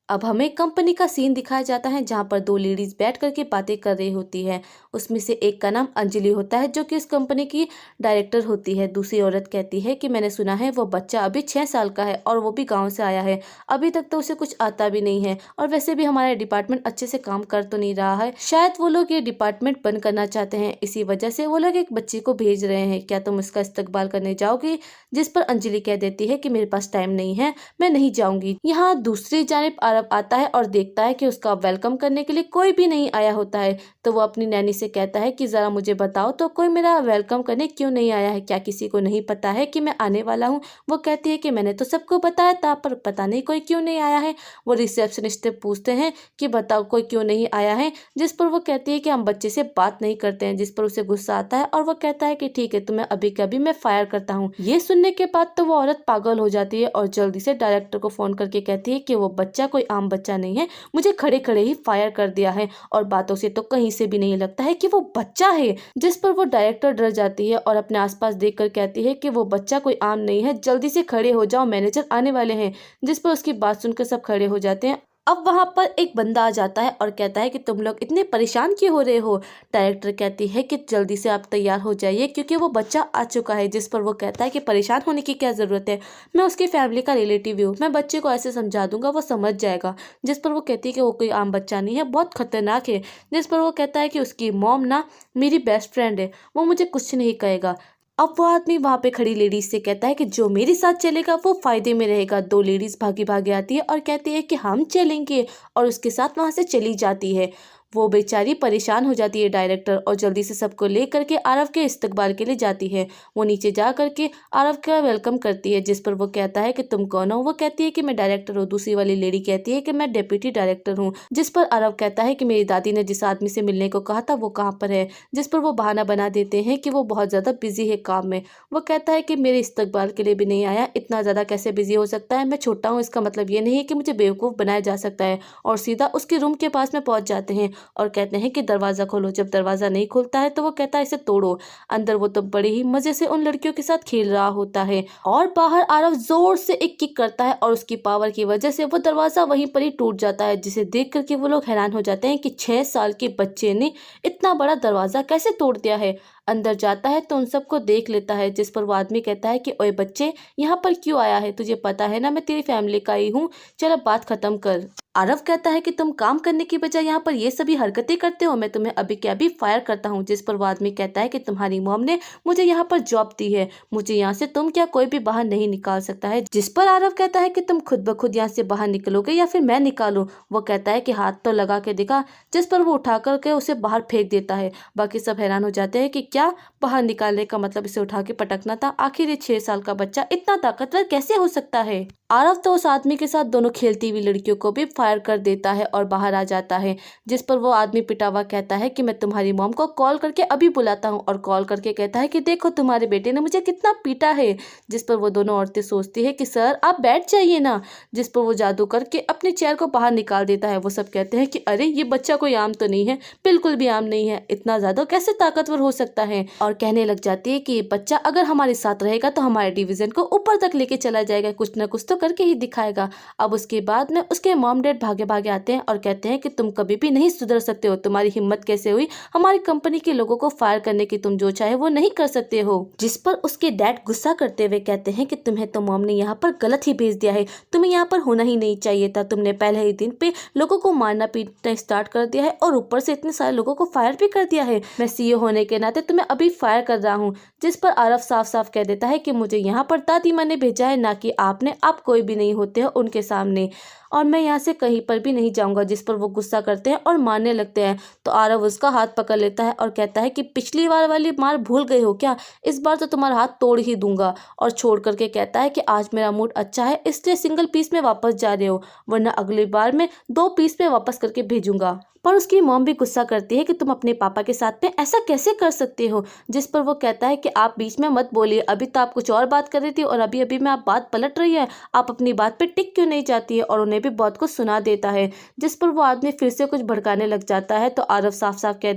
अब हमें कंपनी का सीन दिखाया जाता है जहाँ पर 2 लेडीज बैठ करके बातें कर रही होती है। उसमें से एक का नाम अंजलि होता है जो कि उस कंपनी की डायरेक्टर होती है। दूसरी औरत कहती है कि मैंने सुना है वो बच्चा अभी 6 साल का है और वो भी गाँव से आया है, अभी तक तो उसे कुछ आता भी नहीं है और वैसे भी हमारा डिपार्टमेंट अच्छे से काम कर तो नहीं रहा है, शायद वो लोग ये डिपार्टमेंट बंद करना चाहते हैं, इसी वजह से वो लोग एक बच्चे को भेज रहे हैं, क्या तुम इसका इस्तकबाल करने जाओगी? जिस पर अंजलि कह देती है कि मेरे पास टाइम नहीं है, मैं नहीं जाऊंगी। यहाँ दूसरी जानिब आरव आता है और देखता है कि उसका वेलकम करने के लिए कोई भी नहीं आया होता है, तो वो अपनी नैनी से कहता है कि जरा मुझे बताओ तो कोई मेरा वेलकम करने क्यों नहीं आया है, क्या किसी को नहीं पता है कि मैं आने वाला हूँ? वो कहती है कि मैंने तो सबको बताया था पर पता नहीं कोई क्यों नहीं आया है। वो रिसेप्शनिस्ट से पूछते हैं कि बताओ कोई क्यों नहीं आया है, जिस पर वो कहती है कि हम बच्चे से बात नहीं करते हैं, जिस पर उसे गुस्सा आता है और वो कहता है कि ठीक है तुम्हें अभी के अभी मैं फायर करता हूँ। ये सुनने के बाद तो वो औरत पागल हो जाती है और जल्दी से डायरेक्टर को फोन करके कहती है कि वो बच्चा कोई आम बच्चा नहीं है, मुझे खड़े खड़े ही फायर कर दिया है और बातों से तो कहीं से भी नहीं लगता है कि वो बच्चा है। जिस पर वो डायरेक्टर डर जाती है और अपने आसपास देखकर कहती है कि वो बच्चा कोई आम नहीं है, जल्दी से खड़े हो जाओ, मैनेजर आने वाले हैं। जिस पर उसकी बात सुनकर सब खड़े हो जाते हैं। अब वहां पर एक बंदा आ जाता है और कहता है कि तुम लोग इतने परेशान क्यों हो रहे हो? डायरेक्टर कहती है कि जल्दी से आप तैयार हो जाइए क्योंकि वो बच्चा आ चुका है। जिस पर वो कहता है कि परेशान होने की क्या ज़रूरत है, मैं उसकी फैमिली का रिलेटिव हूँ, मैं बच्चे को ऐसे समझा दूंगा वो समझ जाएगा। जिस पर वो कहती है कि वो कोई आम बच्चा नहीं है, बहुत खतरनाक है। जिस पर वो कहता है कि उसकी मॉम ना मेरी बेस्ट फ्रेंड है, वो मुझे कुछ नहीं कहेगा। अब वो आदमी वहां पे खड़ी लेडीज से कहता है कि जो मेरे साथ चलेगा वो फायदे में रहेगा। दो लेडीज भागी भागी आती है और कहती है कि हम चलेंगे और उसके साथ वहां से चली जाती है। वो बेचारी परेशान हो जाती है डायरेक्टर और जल्दी से सबको ले करके आरव के इस्तकबाल के लिए जाती है। वो नीचे जा करके आरव का वेलकम करती है। जिस पर वो कहता है कि तुम कौन हो? वो कहती है कि मैं डायरेक्टर हूँ। दूसरी वाली लेडी कहती है कि मैं डेप्यूटी डायरेक्टर हूँ। जिस पर आरव कहता है कि मेरी दादी ने जिस आदमी से मिलने को कहा था वो कहाँ पर है? जिस पर वो बहाना बना देते हैं कि वो बहुत ज़्यादा बिजी है काम में। वो कहता है कि मेरे इस्तकबाल के लिए भी नहीं आया, इतना ज़्यादा कैसे बिजी हो सकता है, मैं छोटा हूँ इसका मतलब ये नहीं है कि मुझे बेवकूफ़ बनाया जा सकता है। और सीधा उसके रूम के पास में पहुँच जाते हैं और कहते हैं कि दरवाज़ा खोलो। जब दरवाज़ा नहीं खुलता है तो वो कहता है इसे तोड़ो। अंदर वो तो बड़े ही मज़े से उन लड़कियों के साथ खेल रहा होता है और बाहर आरव जोर से एक किक करता है और उसकी पावर की वजह से वो दरवाज़ा वहीं पर ही टूट जाता है, जिसे देख करके वो लोग हैरान हो जाते हैं कि 6 साल के बच्चे ने इतना बड़ा दरवाज़ा कैसे तोड़ दिया है। अंदर जाता है तो उन सबको देख लेता है। जिस पर वो आदमी कहता है कि ओए बच्चे, यहाँ पर क्यों आया है? तुझे पता है ना मैं तेरी फैमिली का ही हूँ, चल अब बात खत्म कर। आरव कहता है कि तुम काम करने की बजाय यहाँ पर ये सभी हरकतें करते हो, मैं तुम्हें अभी के अभी फायर करता हूँ। जिस पर वो आदमी कहता है कि तुम्हारी मॉम ने मुझे यहाँ पर जॉब दी है, मुझे यहाँ से तुम क्या कोई भी बाहर नहीं निकाल सकता है। जिस पर आरव कहता है कि तुम खुद ब खुद यहाँ से बाहर निकलोगे या फिर मैं निकालूं? वो कहता है कि हाथ तो लगा के दिखा। जिस पर वो उठा करके उसे बाहर फेंक देता है। बाकी सब हैरान हो जाते हैं कि क्या बाहर निकालने का मतलब इसे उठा के पटकना था? आखिर ये 6 साल का बच्चा इतना ताकतवर कैसे हो सकता है? आरव तो उस आदमी के साथ दोनों खेलती हुई लड़कियों को भी फायर कर देता है और बाहर आ जाता है। जिस पर वो आदमी पिटा हुआ कहता है कि मैं तुम्हारी मॉम को कॉल करके अभी बुलाता हूँ और कॉल करके कहता है कि देखो तुम्हारे बेटे ने मुझे कितना पीटा है। जिस पर वो दोनों औरतें सोचती है कि सर आप बैठ जाइए ना। जिस पर वो जादू करके अपने चेयर को बाहर निकाल देता है। वो सब कहते हैं कि अरे ये बच्चा कोई आम तो नहीं है, बिल्कुल भी आम नहीं है, इतना ज़्यादा कैसे ताकतवर हो सकता है। और कहने लग जाती है कि ये बच्चा अगर हमारे साथ रहेगा तो हमारे डिवीज़न को ऊपर तक लेके चला जाएगा, कुछ ना कुछ तो करके ही दिखाएगा। अब उसके बाद में उसके मॉम डैड भागे भागे आते हैं और कहते हैं कि तुम कभी भी नहीं सुधर सकते हो, तुम्हारी हिम्मत कैसे हुई हमारी कंपनी के लोगों को फायर करने की, तुम जो चाहे वो नहीं कर सकते हो। जिस पर उसके डैड गुस्सा करते हुए कहते हैं कि तुम्हें तो मॉम ने यहाँ पर गलत ही भेज दिया है, तुम्हें यहाँ पर होना ही नहीं चाहिए था, तुमने पहले ही दिन पे लोगों को मारना पीटना स्टार्ट कर दिया है और ऊपर से इतने सारे लोगों को फायर भी कर दिया है, मैं सीईओ होने के नाते तुम्हें अभी फायर कर रहा हूँ। जिस पर आरव साफ साफ कह देता है कि मुझे यहाँ पर दादी माँ ने भेजा है, ना कि आपने, आप कोई भी नहीं होते हो उनके सामने और मैं यहाँ से कहीं पर भी नहीं जाऊँगा। जिस पर वो गुस्सा करते हैं और मारने लगते हैं तो आरव उसका हाथ पकड़ लेता है और कहता है कि पिछली बार वाली मार भूल गए हो क्या, इस बार तो तुम्हारा हाथ तोड़ ही दूंगा। और छोड़ करके कहता है कि आज मेरा मूड अच्छा है इसलिए सिंगल पीस में वापस जा रहे हो, वरना अगली बार मैं 2 पीस में वापस करके भेजूंगा। पर उसकी मॉम भी गुस्सा करती है कि तुम अपने पापा के साथ में ऐसा कैसे कर सकती करते हो, जिस पर वो कहता है कि आप बीच में मत बोलिए, अभी तो आप कुछ और बात कर रही थी और अभी अभी में आप बात पलट रही है, आप अपनी बात पे टिक क्यों नहीं जाती है, और उन्हें भी बहुत कुछ सुना देता है। जिस पर वो आदमी फिर से कुछ भड़काने लग जाता है तो आरव साफ साफ कह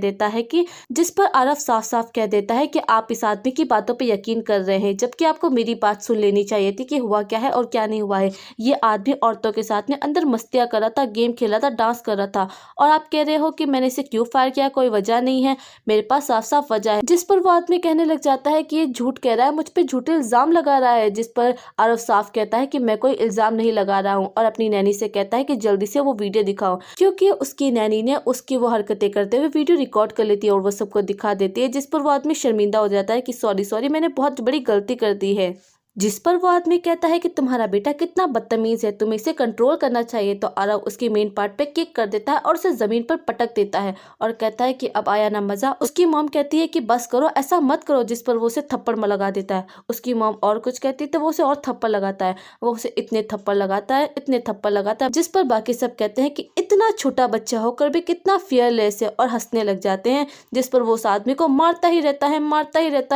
देता है कि आप इस आदमी की बातों पे यकीन कर रहे हैं, जबकि आपको मेरी बात सुन लेनी चाहिए थी कि हुआ क्या है और क्या नहीं हुआ है। ये आदमी औरतों के साथ में अंदर मस्तियाँ कर रहा था, गेम खेल रहा था, डांस कर रहा था, और आप कह रहे हो कि मैंने इसे क्यों फायर किया, कोई वजह नहीं है, मेरे पास साफ साफ वजह है। जिस पर वो आदमी कहने लग जाता है कि ये झूठ कह रहा है, मुझ पर झूठे इल्जाम लगा रहा है। जिस पर आरव साफ कहता है कि मैं कोई इल्जाम नहीं लगा रहा हूँ, और अपनी नैनी से कहता है कि जल्दी से वो वीडियो दिखाओ, क्योंकि उसकी नैनी ने उसकी वो हरकतें करते हुए वीडियो रिकॉर्ड कर लेती है और वो सबको दिखा देती है। जिस पर वो आदमी शर्मिंदा हो जाता है कि सॉरी मैंने बहुत बड़ी गलती कर दी है। जिस पर वो आदमी कहता है कि तुम्हारा बेटा कितना बदतमीज है, तुम्हें इसे कंट्रोल करना चाहिए। तो आरव उसकी मेन पार्ट पे किक कर देता है और उसे जमीन पर पटक देता है और कहता है कि अब आया ना मजा। उसकी मॉम कहती है कि बस करो, ऐसा मत करो, जिस पर वो उसे थप्पड़ में लगा देता है। उसकी मॉम और कुछ कहती है तो वो उसे और थप्पड़ लगाता है। वो उसे इतने थप्पड़ लगाता है जिस पर बाकी सब कहते हैं कि इतना छोटा बच्चा होकर भी कितना फियरलेस है, और हंसने लग जाते हैं। जिस पर वो उस आदमी को मारता ही रहता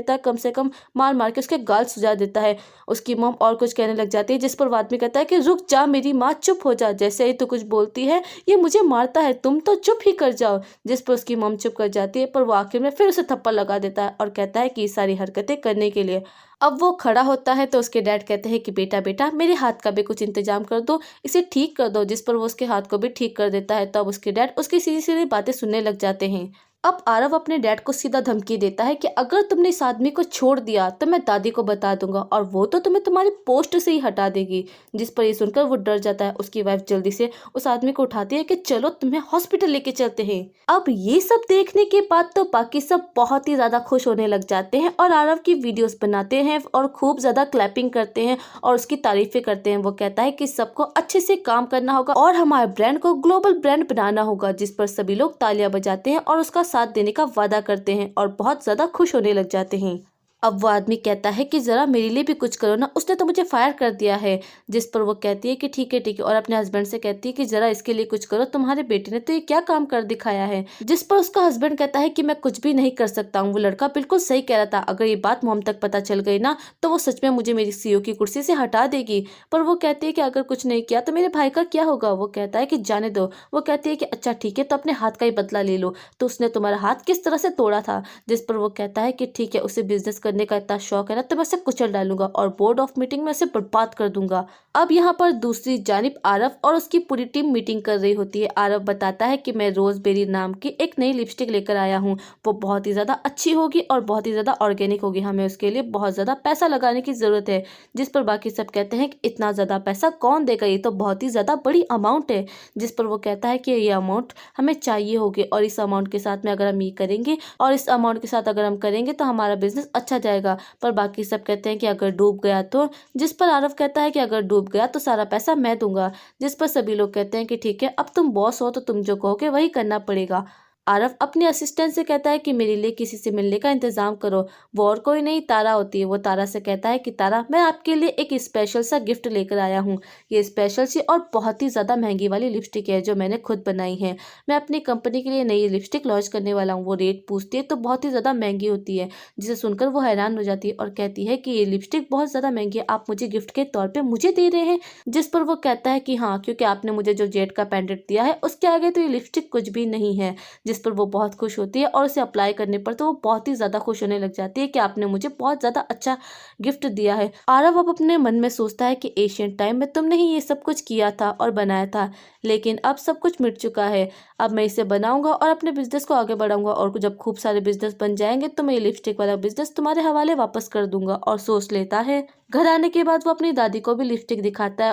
है, कम से कम मार मार के उसके गाल सुझा देता है। उसकी मॉम और कुछ कहने लग जाती है, जिस पर वो आदमी कहता है कि रुक जा मेरी माँ, चुप हो जा, जैसे ही तू कुछ बोलती है ये मुझे मारता है, तुम तो चुप ही कर जाओ। जिस पर उसकी मॉम चुप कर जाती है, पर वो आखिर में फिर उसे थप्पड़ लगा देता है और कहता है कि ये सारी हरकतें करने के लिए। अब वो खड़ा होता है तो उसके डैड कहते हैं कि बेटा मेरे हाथ का भी कुछ इंतजाम कर दो, इसे ठीक कर दो। जिस पर वो उसके हाथ को भी ठीक कर देता है। तब उसके डैड उसकी सीधी सीधी बातें सुनने लग जाते हैं। अब आरव अपने डैड को सीधा धमकी देता है कि अगर तुमने इस आदमी को छोड़ दिया तो मैं दादी को बता दूंगा, और वो तो तुम्हें तुम्हारी पोस्ट से ही हटा देगी। जिस पर ये सुनकर वो डर जाता है। उसकी वाइफ जल्दी से उस आदमी को उठाती है कि चलो तुम्हें हॉस्पिटल लेके चलते हैं। अब ये सब देखने के बाद तो बाकी सब बहुत ही ज्यादा खुश होने लग जाते हैं और आरव की वीडियोस बनाते हैं और खूब ज्यादा क्लैपिंग करते हैं और उसकी तारीफें करते हैं। वो कहता है कि सबको अच्छे से काम करना होगा और हमारे ब्रांड को ग्लोबल ब्रांड बनाना होगा। जिस पर सभी लोग तालियां बजाते हैं और उसका साथ देने का वादा करते हैं और बहुत ज्यादा खुश होने लग जाते हैं। अब वो आदमी कहता है कि जरा मेरे लिए भी कुछ करो ना, उसने तो मुझे फायर कर दिया है। जिस पर वो कहती है कि ठीक है, और अपने हस्बैंड से कहती है कि जरा इसके लिए कुछ करो, तुम्हारे बेटे ने तो ये क्या काम कर दिखाया है। जिस पर उसका हस्बैंड कहता है कि मैं कुछ भी नहीं कर सकता हूँ, वो लड़का बिल्कुल सही कह रहा था, अगर ये बात मॉम तक पता चल गई ना तो वो सच में मुझे मेरी सीईओ की कुर्सी से हटा देगी। पर वो कहती है कि अगर कुछ नहीं किया तो मेरे भाई का क्या होगा। वो कहता है कि जाने दो। वो कहती है कि अच्छा ठीक है, तो अपने हाथ का ही बदला ले लो, तो उसने तुम्हारा हाथ किस तरह से तोड़ा था। जिस पर वो कहता है कि ठीक है, उसे बिजनेस करने का इतना शौक है ना, तो मैं उसे कुचल डालूंगा और बोर्ड ऑफ मीटिंग में उसे बर्बाद कर दूंगा। अब यहाँ पर दूसरी जानिब आरव और उसकी पूरी टीम मीटिंग कर रही होती है। आरव बताता है कि मैं रोजबेरी नाम की एक नई लिपस्टिक लेकर आया हूँ, वो बहुत ही ज्यादा अच्छी होगी और बहुत ही ज्यादा ऑर्गेनिक होगी, हमें उसके लिए बहुत ज्यादा पैसा लगाने की जरूरत है। जिस पर बाकी सब कहते हैं कि इतना ज्यादा पैसा कौन देगा, ये तो बहुत ही ज्यादा बड़ी अमाउंट है। जिस पर वो कहता है कि ये अमाउंट हमें चाहिए होगी, और इस अमाउंट के साथ में अगर हम ये करेंगे और इस अमाउंट के साथ अगर हम करेंगे तो हमारा बिजनेस अच्छा जाएगा। पर बाकी सब कहते हैं कि अगर डूब गया तो। जिस पर आरव कहता है कि अगर डूब गया तो सारा पैसा मैं दूंगा। जिस पर सभी लोग कहते हैं कि ठीक है, अब तुम बॉस हो तो तुम जो कहोगे वही करना पड़ेगा। आरव अपने असिस्टेंट से कहता है कि मेरे लिए किसी से मिलने का इंतजाम करो। वो और कोई नहीं, तारा होती है। वो तारा से कहता है कि तारा, मैं आपके लिए एक स्पेशल सा गिफ्ट लेकर आया हूँ। ये स्पेशल सी और बहुत ही ज़्यादा महंगी वाली लिपस्टिक है जो मैंने खुद बनाई है। मैं अपनी कंपनी के लिए नई लिपस्टिक लॉन्च करने वाला हूँ। वो रेट पूछती है तो बहुत ही ज़्यादा महंगी होती है, जिसे सुनकर वो हैरान हो जाती है और कहती है कि ये लिपस्टिक बहुत ज़्यादा महंगी है, आप मुझे गिफ्ट के तौर पर मुझे दे रहे हैं। जिस पर वो कहता है कि हाँ, क्योंकि आपने मुझे जो जेट का पेंडेंट दिया है उसके आगे तो ये लिपस्टिक कुछ भी नहीं है। जिस पर वो बहुत खुश होती है और उसे अप्लाई करने पर तो वो बहुत ही ज़्यादा खुश होने लग जाती है कि आपने मुझे बहुत ज़्यादा अच्छा गिफ्ट दिया है। आरव अब अपने मन में सोचता है कि एशियंट टाइम में तुमने ही ये सब कुछ किया था और बनाया था, लेकिन अब सब कुछ मिट चुका है। अब मैं इसे बनाऊंगा और अपने बिजनेस को आगे बढ़ाऊंगा, और जब खूब सारे बिजनेस बन जाएंगे तो मैं ये लिपस्टिक वाला बिजनेस तुम्हारे हवाले वापस कर दूंगा। और सोच लेता है। घर आने के बाद वो अपनी दादी को भी लिपस्टिक दिखाता है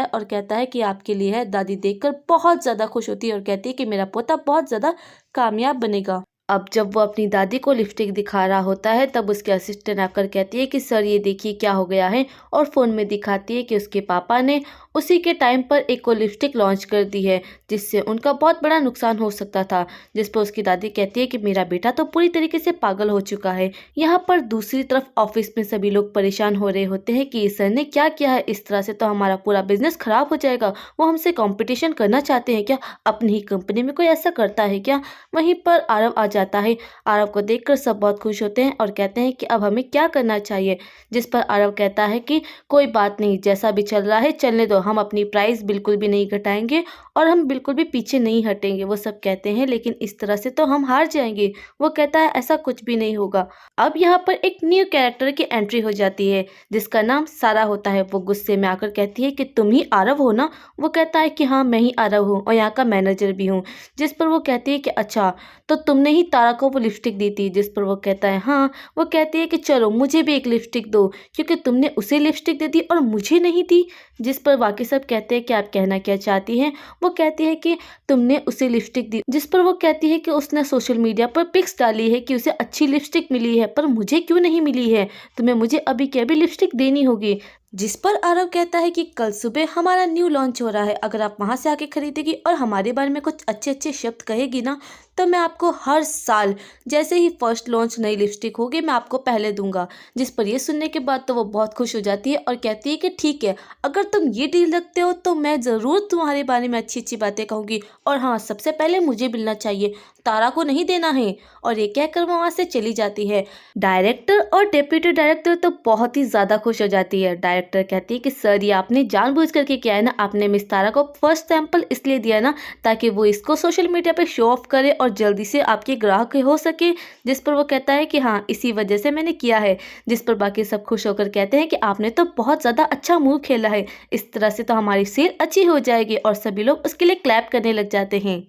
और कहता है कि आपके लिए है। दादी देखकर बहुत ज्यादा खुश होती है और कहती है कि मेरा पोता बहुत ज्यादा कामयाब बनेगा। अब जब वो अपनी दादी को लिपस्टिक दिखा रहा होता है तब उसके असिस्टेंट आकर कहती है कि सर ये देखिए क्या हो गया है, और फ़ोन में दिखाती है कि उसके पापा ने उसी के टाइम पर एक और लिपस्टिक लॉन्च कर दी है जिससे उनका बहुत बड़ा नुकसान हो सकता था। जिस पर उसकी दादी कहती है कि मेरा बेटा तो पूरी तरीके से पागल हो चुका है। यहाँ पर दूसरी तरफ ऑफिस में सभी लोग परेशान हो रहे होते हैं कि सर ने क्या किया है, इस तरह से तो हमारा पूरा बिजनेस खराब हो जाएगा। वो हमसे कॉम्पिटिशन करना चाहते हैं क्या, अपनी ही कंपनी में कोई ऐसा करता है क्या। वहीं पर आरव आ जाता है। आरव को देखकर सब बहुत खुश होते हैं और कहते हैं कि अब हमें क्या करना चाहिए, जिस पर आरव कहता है कि कोई बात नहीं, जैसा भी चल रहा है चलने दो, हम अपनी प्राइस बिल्कुल भी नहीं घटाएंगे और हम बिल्कुल भी पीछे नहीं हटेंगे। वो सब कहते हैं लेकिन इस तरह से तो हम हार जाएंगे। वो कहता है ऐसा कुछ भी नहीं होगा। अब यहाँ पर एक न्यू कैरेक्टर की एंट्री हो जाती है जिसका नाम सारा होता है। वो गुस्से में आकर कहती है कि तुम ही आरव हो ना। वो कहता है कि हाँ मैं ही आरव हूँ और यहाँ का मैनेजर भी हूँ। जिस पर वो कहती है कि अच्छा, तो तुमने ही तारा को वो लिपस्टिक दी थी। जिस पर वो कहता है हाँ। वो कहती है कि चलो मुझे भी एक लिपस्टिक दो, क्योंकि तुमने उसे लिपस्टिक दे दी और मुझे नहीं दी। जिस पर बाकी सब कहते हैं कि आप कहना क्या चाहती हैं। वो कहती है कि तुमने उसे लिपस्टिक दी। जिस पर वो कहती है कि उसने सोशल मीडिया पर पिक्स डाली है कि उसे अच्छी लिपस्टिक मिली है, पर मुझे क्यों नहीं मिली है। तुम्हें मुझे अभी के अभी लिपस्टिक देनी होगी। जिस पर आरव कहता है कि कल सुबह हमारा न्यू लॉन्च हो रहा है, अगर आप वहां से आके खरीदेगी और हमारे बारे में कुछ अच्छे अच्छे शब्द कहेगी ना, तो मैं आपको हर साल जैसे ही फर्स्ट लॉन्च नई लिपस्टिक होगी मैं आपको पहले दूंगा। जिस पर ये सुनने के बाद तो वो बहुत खुश हो जाती है और कहती है कि ठीक है, अगर तुम ये डील रखते हो तो मैं ज़रूर तुम्हारे बारे में अच्छी अच्छी बातें कहूँगी। और हाँ, सबसे पहले मुझे मिलना चाहिए, तारा को नहीं देना है। और ये कहकर वो वहाँ से चली जाती है। डायरेक्टर और डेप्यूटी डायरेक्टर तो बहुत ही ज़्यादा खुश हो जाती है। डायरेक्टर कहती है कि सर ये आपने जानबूझ करके किया है ना, आपने मिस तारा को फर्स्ट सैंपल इसलिए दिया ना ताकि वो इसको सोशल मीडिया पे शो ऑफ करे और जल्दी से आपके ग्राहक हो सके। जिस पर वो कहता है कि हाँ इसी वजह से मैंने किया है। जिस पर बाकी सब खुश होकर कहते हैं कि आपने तो बहुत ज़्यादा अच्छा मूव खेला है, इस तरह से तो हमारी सेल अच्छी हो जाएगी। और सभी लोग उसके लिए क्लैप करने लग जाते हैं।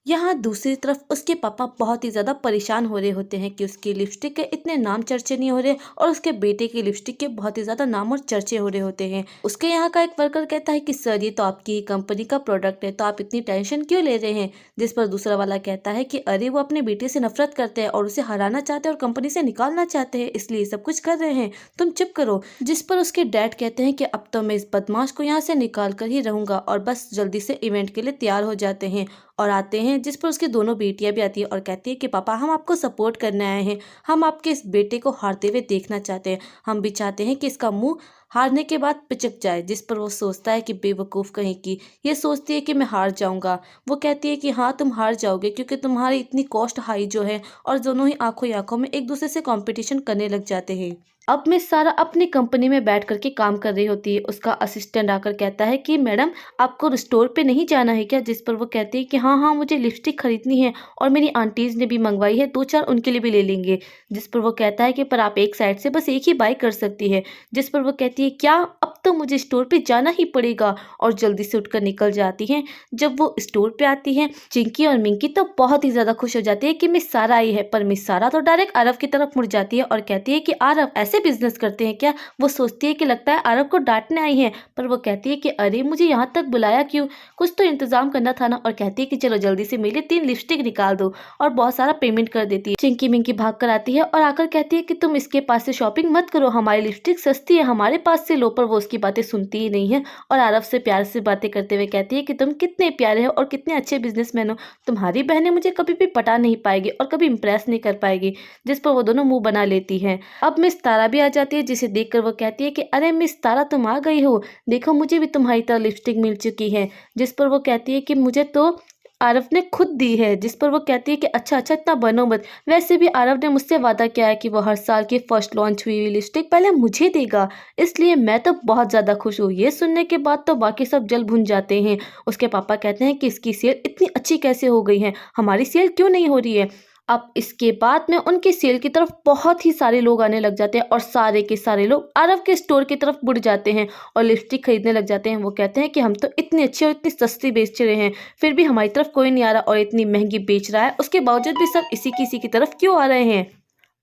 यहाँ दूसरी तरफ उसके पापा बहुत ही ज़्यादा परेशान हो रहे होते हैं कि उसकी लिपस्टिक के इतने नाम चर्चे नहीं हो रहे और उसके बेटे की लिपस्टिक के बहुत ही ज़्यादा नाम और चर्चे हो रहे होते हैं। उसके यहाँ का एक वर्कर कहता है कि सर ये तो आपकी ही कंपनी का प्रोडक्ट है, तो आप इतनी टेंशन क्यों ले रहे हैं। जिस पर दूसरा वाला कहता है कि अरे वो अपने बेटे से नफरत करते हैं और उसे हराना चाहते हैं और कंपनी से निकालना चाहते हैं, इसलिए सब कुछ कर रहे हैं, तुम चुप करो। जिस पर उसके डैड कहते हैं कि अब तो मैं इस बदमाश को यहाँ से निकाल कर ही रहूँगा, और बस जल्दी से इवेंट के लिए तैयार हो जाते हैं और आते हैं। जिस पर उसकी दोनों बेटियां भी आती है और कहती है कि पापा हम आपको सपोर्ट करने आए हैं, हम आपके इस बेटे को हारते हुए देखना चाहते हैं, हम भी चाहते हैं कि इसका मुंह हारने के बाद पिचक जाए। जिस पर वो सोचता है कि बेवकूफ़ कहीं की, ये सोचती है कि मैं हार जाऊंगा। वो कहती है कि हाँ तुम हार जाओगे, क्योंकि तुम्हारी इतनी कॉस्ट हाई जो है, और दोनों ही आंखों ही आंखों में एक दूसरे से कंपटीशन करने लग जाते हैं। अब मिस सारा अपनी कंपनी में बैठ करके काम कर रही होती है। उसका असिस्टेंट आकर कहता है कि मैडम आपको स्टोर पे नहीं जाना है क्या। जिस पर वो कहती है कि हाँ हाँ मुझे लिपस्टिक खरीदनी है और मेरी आंटीज़ ने भी मंगवाई है, 2-4 उनके लिए भी ले लेंगे। जिस पर वो कहता है कि पर आप एक साइड से बस एक ही बाई कर सकती है। जिस पर वो कहती है क्या, अब तो मुझे स्टोर पे जाना ही पड़ेगा, और जल्दी से उठकर निकल जाती हैं। जब वो स्टोर पे आती हैं, चिंकी और मिंकी तो बहुत ही ज़्यादा खुश हो जाती है कि मिस सारा आई है, पर मिस सारा तो डायरेक्ट आरव की तरफ मुड़ जाती है और कहती है कि आरव ऐसे बिजनेस करते हैं क्या। वो सोचती है कि लगता है आरव को डांटने आई है, पर वो कहती है कि अरे मुझे यहाँ तक बुलाया क्यों, कुछ तो इंतजाम करना था ना। और कहती है कि चलो जल्दी से मेरे 3 लिपस्टिक निकाल दो, और बहुत सारा पेमेंट कर देती है। चिंकी मिंकी भाग कर आती है और आकर कहती है कि तुम इसके पास से शॉपिंग मत करो, हमारी लिपस्टिक सस्ती है, हमारे पास से लो। पर वो उसकी बातें सुनती ही नहीं है और आरव से प्यार से बातें करते हुए कहती है कि तुम कितने प्यारे हो और कितने अच्छे बिजनेसमैन हो, तुम्हारी बहनें मुझे कभी भी पटा नहीं पाएगी और कभी इंप्रेस नहीं कर पाएगी। जिस पर वो दोनों मुंह बना लेती हैं। अब मिस तारा भी आ जाती है, जिसे देखकर वो कहती है कि अरे मिस तारा तुम आ गई हो, देखो मुझे भी तुम्हारी तरह लिपस्टिक मिल चुकी है। जिस पर वो कहती है कि मुझे तो आरव ने खुद दी है। जिस पर वो कहती है कि अच्छा अच्छा इतना बनो मत, वैसे भी आरव ने मुझसे वादा किया है कि वो हर साल की फर्स्ट लॉन्च हुई लिपस्टिक पहले मुझे देगा, इसलिए मैं तो बहुत ज़्यादा खुश हूँ। ये सुनने के बाद तो बाकी सब जल भुन जाते हैं। उसके पापा कहते हैं कि इसकी सेल इतनी अच्छी कैसे हो गई है, हमारी सेल क्यों नहीं हो रही है। अब इसके बाद में उनकी सेल की तरफ बहुत ही सारे लोग आने लग जाते हैं और सारे के सारे लोग आरव के स्टोर की तरफ मुड़ जाते हैं और लिपस्टिक खरीदने लग जाते हैं। वो कहते हैं कि हम तो इतनी अच्छी और इतनी सस्ती बेच रहे हैं, फिर भी हमारी तरफ कोई नहीं आ रहा, और इतनी महंगी बेच रहा है उसके बावजूद भी सब इसी की तरफ क्यों आ रहे हैं।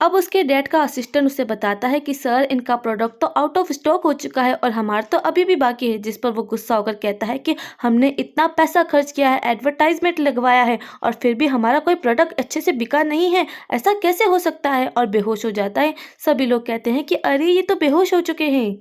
अब उसके डैड का असिस्टेंट उसे बताता है कि सर इनका प्रोडक्ट तो आउट ऑफ स्टॉक हो चुका है और हमारा तो अभी भी बाकी है। जिस पर वो गुस्सा होकर कहता है कि हमने इतना पैसा खर्च किया है, एडवर्टाइजमेंट लगवाया है, और फिर भी हमारा कोई प्रोडक्ट अच्छे से बिका नहीं है, ऐसा कैसे हो सकता है। और बेहोश हो जाता है। सभी लोग कहते हैं कि अरे ये तो बेहोश हो चुके हैं।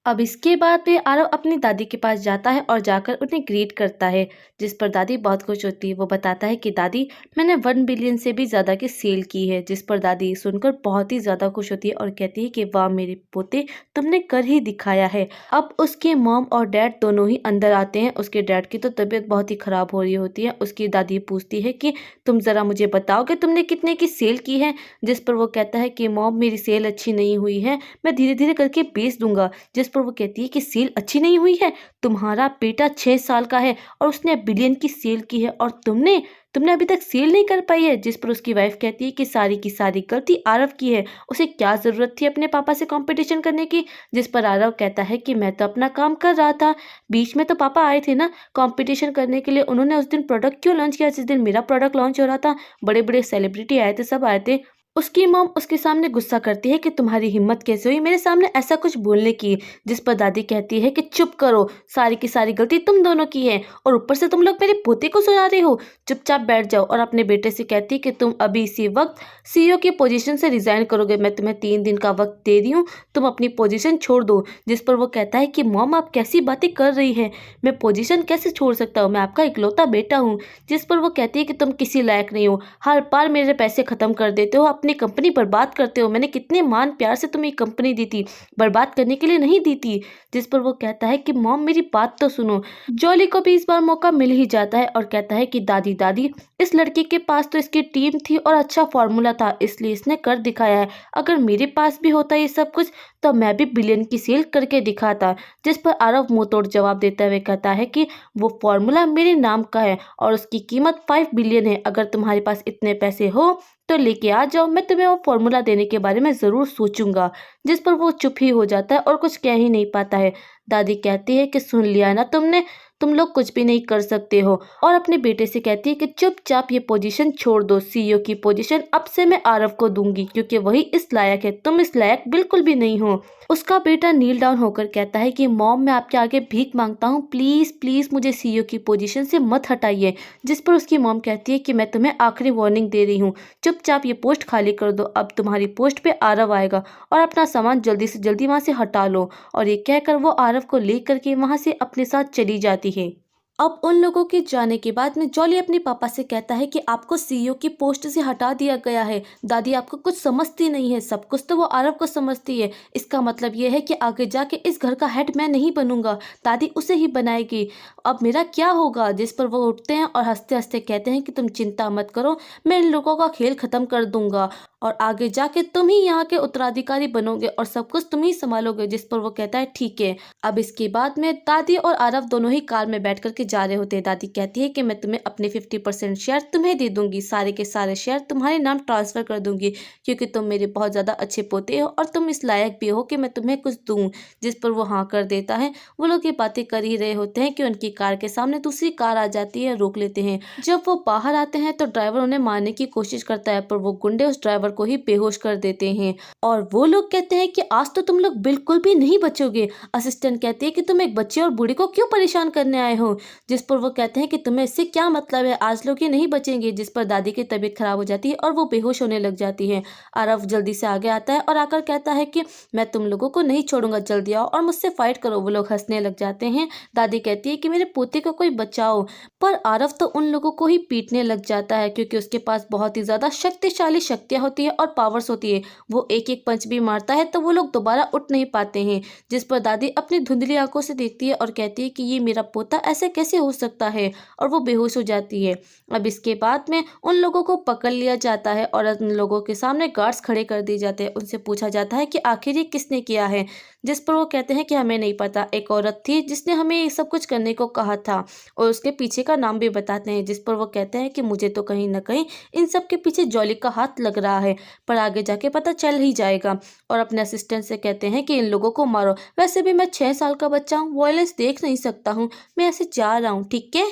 अब इसके बाद में आरव अपनी दादी के पास जाता है और जाकर उन्हें ग्रीट करता है, जिस पर दादी बहुत खुश होती है। वो बताता है कि दादी, मैंने 1 बिलियन से भी ज़्यादा की सेल की है, जिस पर दादी सुनकर बहुत ही ज़्यादा खुश होती है और कहती है कि वाह मेरे पोते, तुमने कर ही दिखाया है। अब उसके मॉम और डैड दोनों ही अंदर आते हैं। उसके डैड की तो तबीयत बहुत ही ख़राब हो रही होती है। उसकी दादी पूछती है कि तुम ज़रा मुझे बताओ कि तुमने कितने की सेल की है, जिस पर वो कहता है कि मॉम मेरी सेल अच्छी नहीं हुई है, मैं धीरे धीरे करके बेच दूंगा। जिस पर वो कहती है कि सेल अच्छी नहीं हुई है, तुम्हारा बेटा 6 साल का है और उसने बिलियन की सेल की है और तुमने तुमने अभी तक सेल नहीं कर पाई है। जिस पर उसकी वाइफ कहती है कि सारी की सारी गलती आरव की है, उसे क्या जरूरत थी अपने पापा से कंपटीशन करने की। जिस पर आरव कहता है कि मैं तो अपना काम कर रहा था, बीच में तो पापा आए थे ना कंपटीशन करने के लिए। उन्होंने उस दिन प्रोडक्ट क्यों लॉन्च किया जिस दिन मेरा प्रोडक्ट लॉन्च हो रहा था, बड़े बड़े सेलिब्रिटी आए थे, सब आए थे। उसकी मॉम उसके सामने गुस्सा करती है कि तुम्हारी हिम्मत कैसे हुई मेरे सामने ऐसा कुछ बोलने की। जिस पर दादी कहती है कि चुप करो, सारी की सारी गलती तुम दोनों की है और ऊपर से तुम लोग मेरे पोते को सुना रहे हो, चुपचाप बैठ जाओ। और अपने बेटे से कहती है कि तुम अभी इसी वक्त सीईओ की पोजीशन से रिजाइन करोगे, मैं तुम्हें 3 दिन का वक्त दे रही हूँ, तुम अपनी पोजीशन छोड़ दो। जिस पर वो कहता है कि मॉम आप कैसी बातें कर रही है, मैं पोजीशन कैसे छोड़ सकता हूँ, मैं आपका इकलौता बेटा हूँ। जिस पर वो कहती है कि तुम किसी लायक नहीं हो, हर बार मेरे पैसे खत्म कर देते हो, अपनी कंपनी बर्बाद करते हो। मैंने कितने मान प्यार से तुम्हें कंपनी दी थी, बर्बाद करने के लिए नहीं दी थी। जिस पर वो कहता है कि मॉम मेरी बात तो सुनो। जॉली को भी इस बार मौका मिल ही जाता है और कहता है कि दादी दादी, इस लड़की के पास तो इसकी टीम थी और अच्छा फॉर्मूला था, इसलिए इसने कर दिखाया है। अगर मेरे पास भी होता ये सब कुछ तो मैं भी बिलियन की सेल करके दिखाता। जिस पर आरव मुंह तोड़ जवाब देता हुए कहता है कि वो फॉर्मूला मेरे नाम का है और उसकी कीमत 5 बिलियन है। अगर तुम्हारे पास इतने पैसे हो तो लेके आ जाओ, मैं तुम्हें वो फॉर्मूला देने के बारे में ज़रूर सोचूंगा। जिस पर वो चुप ही हो जाता है और कुछ कह ही नहीं पाता है। दादी कहती है कि सुन लिया ना तुमने, तुम लोग कुछ भी नहीं कर सकते हो। और अपने बेटे से कहती है कि चुपचाप ये पोजीशन छोड़ दो, सीईओ की पोजीशन अब से मैं आरव को दूंगी क्योंकि वही इस लायक है, तुम इस लायक बिल्कुल भी नहीं हो। उसका बेटा नील डाउन होकर कहता है कि मॉम मैं आपके आगे भीख मांगता हूँ, प्लीज़ प्लीज़ मुझे सीईओ की पोजीशन से मत हटाइए। जिस पर उसकी मॉम कहती है कि मैं तुम्हें आखिरी वार्निंग दे रही हूँ, चुपचाप ये पोस्ट खाली कर दो, अब तुम्हारी पोस्ट पे आरव आएगा और अपना सामान जल्दी से जल्दी वहाँ से हटा लो। और ये कहकर वो आरव को लेकर के वहाँ से अपने साथ चली जाती है। अब उन लोगों के जाने के बाद में जॉली अपने पापा से कहता है कि आपको सीईओ की पोस्ट से हटा दिया गया है। दादी आपको कुछ समझती नहीं है, सब कुछ तो वो आरव को समझती है। इसका मतलब ये है कि आगे जाके इस घर का हेड मैं नहीं बनूंगा, दादी उसे ही बनाएगी। अब मेरा क्या होगा। जिस पर वो उठते हैं और हंसते हंसते कहते हैं कि तुम चिंता मत करो, मैं इन लोगों का खेल खत्म कर दूंगा और आगे जाके तुम ही यहाँ के उत्तराधिकारी बनोगे और सब कुछ तुम ही संभालोगे। जिस पर वो कहता है ठीक है। अब इसके बाद में दादी और आरव दोनों ही कार में बैठ करके जा रहे होते हैं। दादी कहती है कि मैं तुम्हें अपने 50% शेयर तुम्हें दे दूंगी, सारे के सारे शेयर तुम्हारे नाम ट्रांसफर कर दूंगी क्योंकि तुम मेरे बहुत ज़्यादा अच्छे पोते हो और तुम इस लायक भी हो कि मैं तुम्हें कुछ दूँ। जिस पर वो हाँ कर देता है। वो लोग ये बातें कर ही रहे होते हैं कि उनकी कार के सामने दूसरी कार आ जाती है, रोक लेते हैं। जब वो बाहर आते हैं तो ड्राइवर उन्हें मारने की कोशिश करता है पर वो गुंडे उस ड्राइवर को ही बेहोश कर देते हैं और वो लोग कहते हैं कि आज तो तुम लोग बिल्कुल भी नहीं बचोगे। असिस्टेंट कहती है कि तुम एक बच्चे और बूढ़ी को क्यों परेशान करने आए हो। जिस पर वो कहते हैं कि तुम्हें इससे क्या मतलब है, आज लोग ये नहीं बचेंगे। जिस पर दादी की तबीयत खराब हो जाती है और वो बेहोश होने लग जाती है। आरव जल्दी से आगे आता है और आकर कहता है कि मैं तुम लोगों को नहीं छोड़ूंगा, जल्दी आओ और मुझसे फाइट करो। वो लोग हंसने लग जाते हैं। दादी कहती है कि मेरे पोते को कोई बचाओ, पर आरव तो उन लोगों को ही पीटने लग जाता है क्योंकि उसके पास बहुत ही ज्यादा शक्तिशाली शक्तियां होती है और पावर्स होती है। वो एक एक पंच भी मारता है तो वो लोग दोबारा उठ नहीं पाते हैं। जिस पर दादी अपनी धुंधली आंखों से देखती है और कहती है कि ये मेरा पोता ऐसे कैसे हो सकता है और वो बेहोश हो जाती है। अब इसके बाद में उन लोगों को पकड़ लिया जाता है और उन लोगों के सामने गार्ड्स खड़े कर दिए जाते हैं। उनसे पूछा जाता है कि आखिर ये किसने किया है। जिस पर वो कहते हैं कि हमें नहीं पता, एक औरत थी जिसने हमें ये सब कुछ करने को कहा था और उसके पीछे का नाम भी बताते हैं। जिस पर वो कहते हैं कि मुझे तो कहीं ना कहीं इन सब के पीछे जॉली का हाथ लग रहा है, पर आगे जाके पता चल ही जाएगा। और अपने असिस्टेंट से कहते हैं कि इन लोगों को मारो, वैसे भी मैं 6 साल का बच्चा हूँ, वायलेंस देख नहीं सकता हूँ, मैं ऐसे जा रहा हूँ, ठीक है।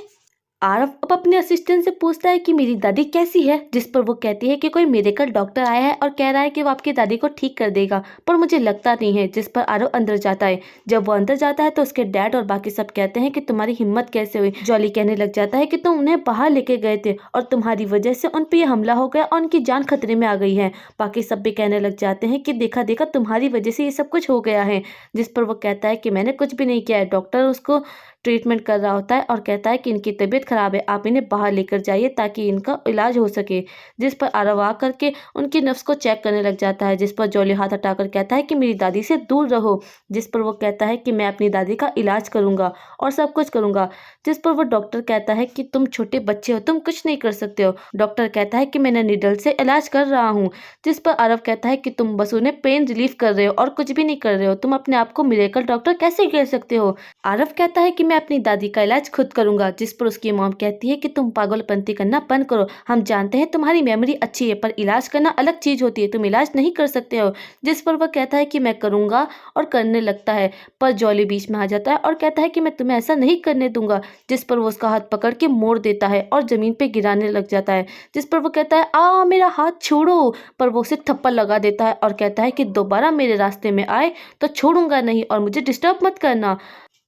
आरव अब अपने असिस्टेंट से पूछता है कि मेरी दादी कैसी है, जिस पर वो कहती है कि कोई मेडिकल डॉक्टर आया है और कह रहा है कि वो आपकी दादी को ठीक कर देगा, पर मुझे लगता नहीं है। जिस पर आरव अंदर जाता है। जब वो अंदर जाता है तो उसके डैड और बाकी सब कहते हैं कि तुम्हारी हिम्मत कैसे हुई। जॉली कहने लग जाता है कि तुम उन्हें बाहर लेके गए थे और तुम्हारी वजह से उन पर यह हमला हो गया और उनकी जान खतरे में आ गई है। बाकी सब भी कहने लग जाते हैं कि देखा देखा तुम्हारी वजह से ये सब कुछ हो गया है। जिस पर वो कहता है कि मैंने कुछ भी नहीं किया है। डॉक्टर उसको ट्रीटमेंट कर रहा होता है और कहता है कि इनकी तबीयत खराब है, आप इन्हें बाहर लेकर जाइए ताकि इनका इलाज हो सके। जिस पर आरव आ करके उनकी नफ्स को चेक करने लग जाता है। जिस पर जॉली हाथ हटाकर कहता है कि मेरी दादी से दूर रहो। जिस पर वो कहता है कि मैं अपनी दादी का इलाज करूंगा और सब कुछ करूंगा। जिस पर वो डॉक्टर कहता है कि तुम छोटे बच्चे हो, तुम कुछ नहीं कर सकते हो। डॉक्टर कहता है कि मैंने नीडल से इलाज कर रहा हूँ। जिस पर आरव कहता है कि तुम बस उन्हें पेन रिलीफ कर रहे हो और कुछ भी नहीं कर रहे हो, तुम अपने आप को मिरेकल डॉक्टर कैसे कह सकते हो। आरव कहता है कि मैं अपनी दादी का इलाज खुद करूंगा। जिस पर उसकी मॉम कहती है कि तुम पागलपंती करना बंद करो, हम जानते हैं तुम्हारी मेमोरी अच्छी है पर इलाज करना अलग चीज होती है, तुम इलाज नहीं कर सकते हो। जिस पर वह कहता है कि मैं करूंगा और करने लगता है, पर जॉली बीच में आ जाता है और कहता है कि मैं तुम्हें ऐसा नहीं करने दूंगा। जिस पर वो उसका हाथ पकड़ के मोड़ देता है और जमीन पे गिराने लग जाता है। जिस पर वो कहता है आ मेरा हाथ छोड़ो, पर वो उसे थप्पड़ लगा देता है और कहता है कि दोबारा मेरे रास्ते में आए तो छोड़ूंगा नहीं और मुझे डिस्टर्ब मत करना।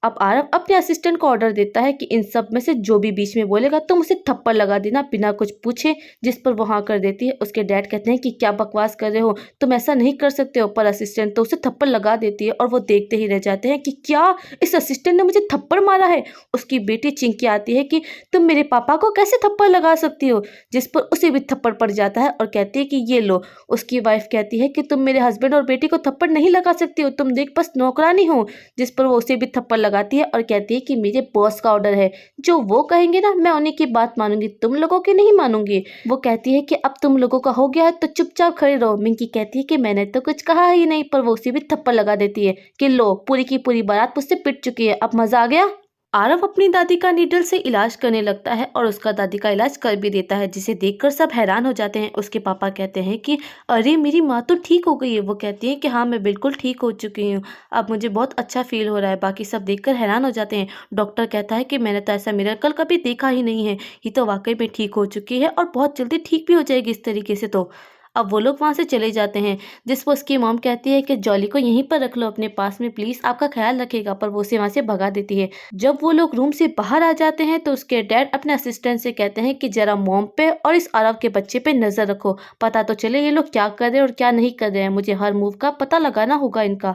अब आरव अपने असिस्टेंट को ऑर्डर देता है कि इन सब में से जो भी बीच में बोलेगा तुम उसे थप्पड़ लगा देना बिना कुछ पूछे। जिस पर वो हाँ कर देती है। उसके डैड कहते हैं कि क्या बकवास कर रहे हो, तुम ऐसा नहीं कर सकते हो, पर असिस्टेंट तो उसे थप्पड़ लगा देती है और वो देखते ही रह जाते हैं कि क्या इस असिस्टेंट ने मुझे थप्पड़ मारा है। उसकी बेटी चिंकी आती है कि तुम मेरे पापा को कैसे थप्पड़ लगा सकती हो। जिस पर उसे भी थप्पड़ पड़ जाता है और कहती है कि ये लो। उसकी वाइफ कहती है कि तुम मेरे हस्बैंड और बेटी को थप्पड़ नहीं लगा सकती हो, तुम देख बस नौकरानी हो। जिस पर वो उसे भी थप्पड़ लगाती है और कहती है कि मेरे बॉस का ऑर्डर है, जो वो कहेंगे ना मैं उन्हीं की बात मानूंगी, तुम लोगों की नहीं मानूंगी। वो कहती है कि अब तुम लोगों का हो गया है तो चुपचाप खड़े रहो। मिंकी कहती है कि मैंने तो कुछ कहा ही नहीं, पर वो उसे भी थप्पड़ लगा देती है कि लो पूरी की पूरी बारात मुझसे पिट चुकी है, अब मजा आ गया। आरव अपनी दादी का नीडल से इलाज करने लगता है और उसका दादी का इलाज कर भी देता है, जिसे देखकर सब हैरान हो जाते हैं। उसके पापा कहते हैं कि अरे मेरी माँ तो ठीक हो गई है। वो कहती है कि हाँ मैं बिल्कुल ठीक हो चुकी हूँ, अब मुझे बहुत अच्छा फील हो रहा है। बाकी सब देखकर हैरान हो जाते हैं। डॉक्टर कहता है कि मैंने तो ऐसा मिरेकल कभी देखा ही नहीं है, ये तो वाकई में ठीक हो चुकी है और बहुत जल्दी ठीक भी हो जाएगी इस तरीके से। तो अब वो लोग वहाँ से चले जाते हैं। जिस पर उसकी मॉम कहती है कि जॉली को यहीं पर रख लो अपने पास में, प्लीज़ आपका ख्याल रखेगा, पर वो उसे वहाँ से भगा देती है। जब वो लोग रूम से बाहर आ जाते हैं तो उसके डैड अपने असिस्टेंट से कहते हैं कि जरा मॉम पे और इस आरव के बच्चे पे नज़र रखो, पता तो चले ये लोग क्या कर रहे हैं और क्या नहीं कर रहे हैं, मुझे हर मूव का पता लगाना होगा इनका।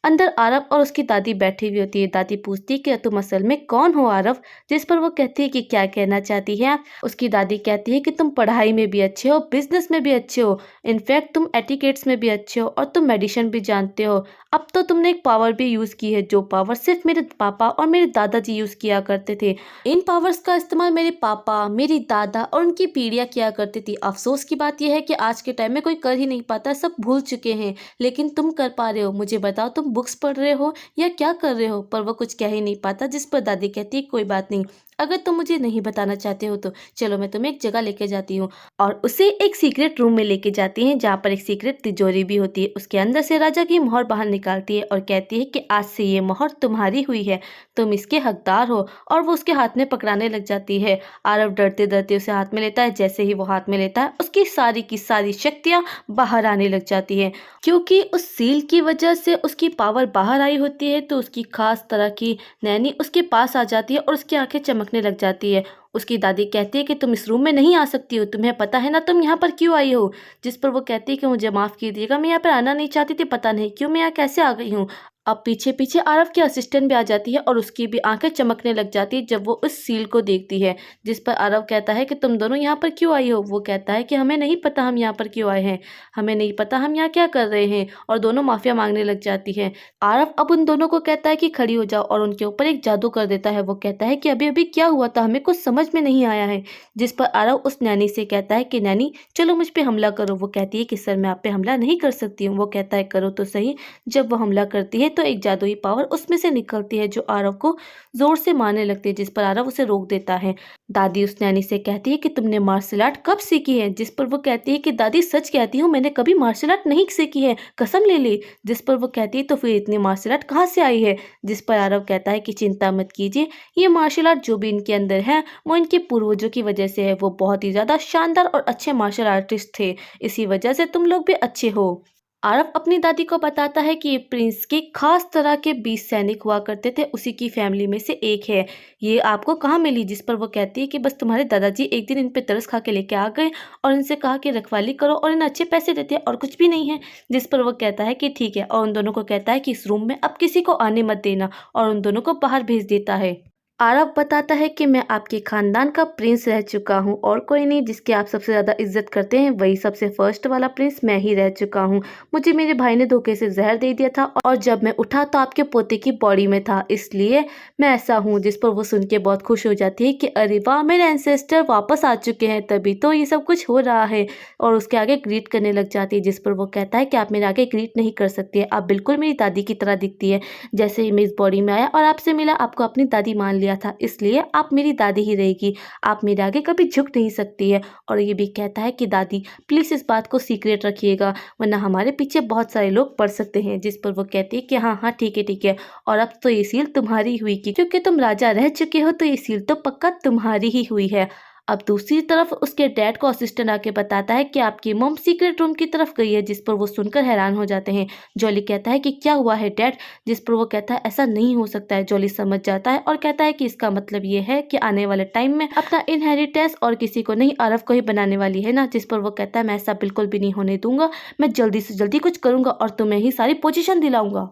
अंदर आरव और उसकी दादी बैठी हुई होती है। दादी पूछती है कि तुम असल में कौन हो आरव। जिस पर वो कहती है कि क्या कहना चाहती है आप। उसकी दादी कहती है कि तुम पढ़ाई में भी अच्छे हो, बिजनेस में भी अच्छे हो, इनफैक्ट तुम एटिकेट्स में भी अच्छे हो और तुम मेडिसिन भी जानते हो। अब तो तुमने एक पावर भी यूज़ की है, जो पावर सिर्फ मेरे पापा और मेरे दादाजी यूज़ किया करते थे। इन पावर्स का इस्तेमाल मेरे पापा, मेरी दादा और उनकी पीढ़ियाँ किया करती थी। अफसोस की बात यह है कि आज के टाइम में कोई कर ही नहीं पाता, सब भूल चुके हैं, लेकिन तुम कर पा रहे हो। मुझे बताओ तुम बुक्स पढ़ रहे हो या क्या कर रहे हो। पर वो कुछ कह ही नहीं पाता। जिस पर दादी कहती है कोई बात नहीं, अगर तुम मुझे नहीं बताना चाहते हो तो चलो मैं तुम्हें एक जगह लेके जाती हूँ। और उसे एक सीक्रेट रूम में लेके जाती हैं जहाँ पर एक सीक्रेट तिजोरी भी होती है। उसके अंदर से राजा की मोहर बाहर निकालती है और कहती है कि आज से ये मोहर तुम्हारी हुई है, तुम इसके हकदार हो। और वो उसके हाथ में पकड़ाने लग जाती है। आरव डरते डरते उसे हाथ में लेता है। जैसे ही वो हाथ में लेता है उसकी सारी की सारी शक्तियाँ बाहर आने लग जाती है। क्योंकि उस सील की वजह से उसकी पावर बाहर आई होती है तो उसकी खास तरह की नैनी उसके पास आ जाती है और उसकी आंखें चमकने लग जाती है। उसकी दादी कहती है कि तुम इस रूम में नहीं आ सकती हो, तुम्हें पता है ना तुम यहाँ पर क्यों आई हो। जिस पर वो कहती है कि मुझे माफ़ कीजिएगा, मैं यहाँ पर आना नहीं चाहती थी, पता नहीं क्यों मैं यहाँ कैसे आ गई हूँ। अब पीछे पीछे आरव की असिस्टेंट भी आ जाती है और उसकी भी आंखें चमकने लग जाती है जब वो उस सील को देखती है। जिस पर आरव कहता है कि तुम दोनों यहाँ पर क्यों आई हो। वो कहता है कि हमें नहीं पता हम यहाँ पर क्यों आए हैं, हमें नहीं पता हम यहाँ क्या कर रहे हैं, और दोनों माफिया मांगने लग जाती है। आरव अब उन दोनों को कहता है कि खड़ी हो जाओ और उनके ऊपर एक जादू कर देता है। वो कहता है कि अभी अभी क्या हुआ था, हमें कुछ समझ में नहीं आया है। जिस पर आरव उस नैनी से कहता है कि नैनी चलो मुझ पे हमला करो। वो कहती है कि सर मैं आप पे हमला नहीं कर सकती हूँ। वो कहता है करो तो सही। जब वो हमला करती है तो एक जादुई पावर उसमें से निकलती है जो आरव को जोर से मारने लगती है, जिस पर आरव उसे रोक देता है। दादी उस नैनी से कहती है कि तुमने मार्शल आर्ट कब सीखी है, जिस पर वो कहती है कि दादी सच कहती हूँ, मैंने कभी मार्शल आर्ट नहीं सीखी है, कसम ले ली। जिस पर वो कहती है तो फिर इतनी मार्शल आर्ट कहाँ से आई है, जिस पर आरव कहता है कि चिंता मत कीजिए, ये मार्शल आर्ट जो भी इनके अंदर है वो इनके पूर्वजों की वजह से है। वो बहुत ही ज्यादा शानदार और अच्छे मार्शल आर्टिस्ट थे, इसी वजह से तुम लोग भी अच्छे हो। आरव अपनी दादी को बताता है कि ये प्रिंस के खास तरह के 20 सैनिक हुआ करते थे, उसी की फैमिली में से एक है। ये आपको कहाँ मिली, जिस पर वो कहती है कि बस तुम्हारे दादाजी एक दिन इन पे तरस खा के लेके आ गए और इनसे कहा कि रखवाली करो और इन्हें अच्छे पैसे देते हैं और कुछ भी नहीं है। जिस पर वो कहता है कि ठीक है, और उन दोनों को कहता है कि इस रूम में अब किसी को आने मत देना, और उन दोनों को बाहर भेज देता है। आरव बताता है कि मैं आपके खानदान का प्रिंस रह चुका हूँ और कोई नहीं, जिसकी आप सबसे ज़्यादा इज्जत करते हैं वही सबसे फर्स्ट वाला प्रिंस मैं ही रह चुका हूँ। मुझे मेरे भाई ने धोखे से जहर दे दिया था और जब मैं उठा तो आपके पोते की बॉडी में था, इसलिए मैं ऐसा हूँ। जिस पर वो सुन के बहुत खुश हो जाती है कि अरे वाह, मेरे एंसेस्टर वापस आ चुके हैं, तभी तो ये सब कुछ हो रहा है, और उसके आगे ग्रीट करने लग जाती है। जिस पर वो कहता है कि आप मेरे आगे ग्रीट नहीं कर सकती, आप बिल्कुल मेरी दादी की तरह दिखती है। जैसे ही मैं इस बॉडी में आया और आपसे मिला, आपको अपनी दादी मान लिया था, इसलिए आप मेरी दादी ही रहेगी, आप मेरे आगे कभी झुक नहीं सकती है। और ये भी कहता है कि दादी प्लीज़ इस बात को सीक्रेट रखिएगा, वरना हमारे पीछे बहुत सारे लोग पड़ सकते हैं। जिस पर वो कहती है कि हाँ हाँ ठीक है ठीक है, और अब तो ये सील तुम्हारी हुई, क्योंकि तुम राजा रह चुके हो तो ये सील तो पक्का तुम्हारी ही हुई है। अब दूसरी तरफ उसके डैड को असिस्टेंट आके बताता है कि आपकी मॉम सीक्रेट रूम की तरफ गई है, जिस पर वो सुनकर हैरान हो जाते हैं। जॉली कहता है कि क्या हुआ है डैड, जिस पर वो कहता है ऐसा नहीं हो सकता है। जॉली समझ जाता है और कहता है कि इसका मतलब ये है कि आने वाले टाइम में अपना इनहेरिटेंस और किसी को नहीं, आरव को ही बनाने वाली है ना। जिस पर वो कहता है मैं ऐसा बिल्कुल भी नहीं होने दूंगा, मैं जल्दी से जल्दी कुछ करूंगा और तुम्हें ही सारी पोजीशन दिलाऊंगा।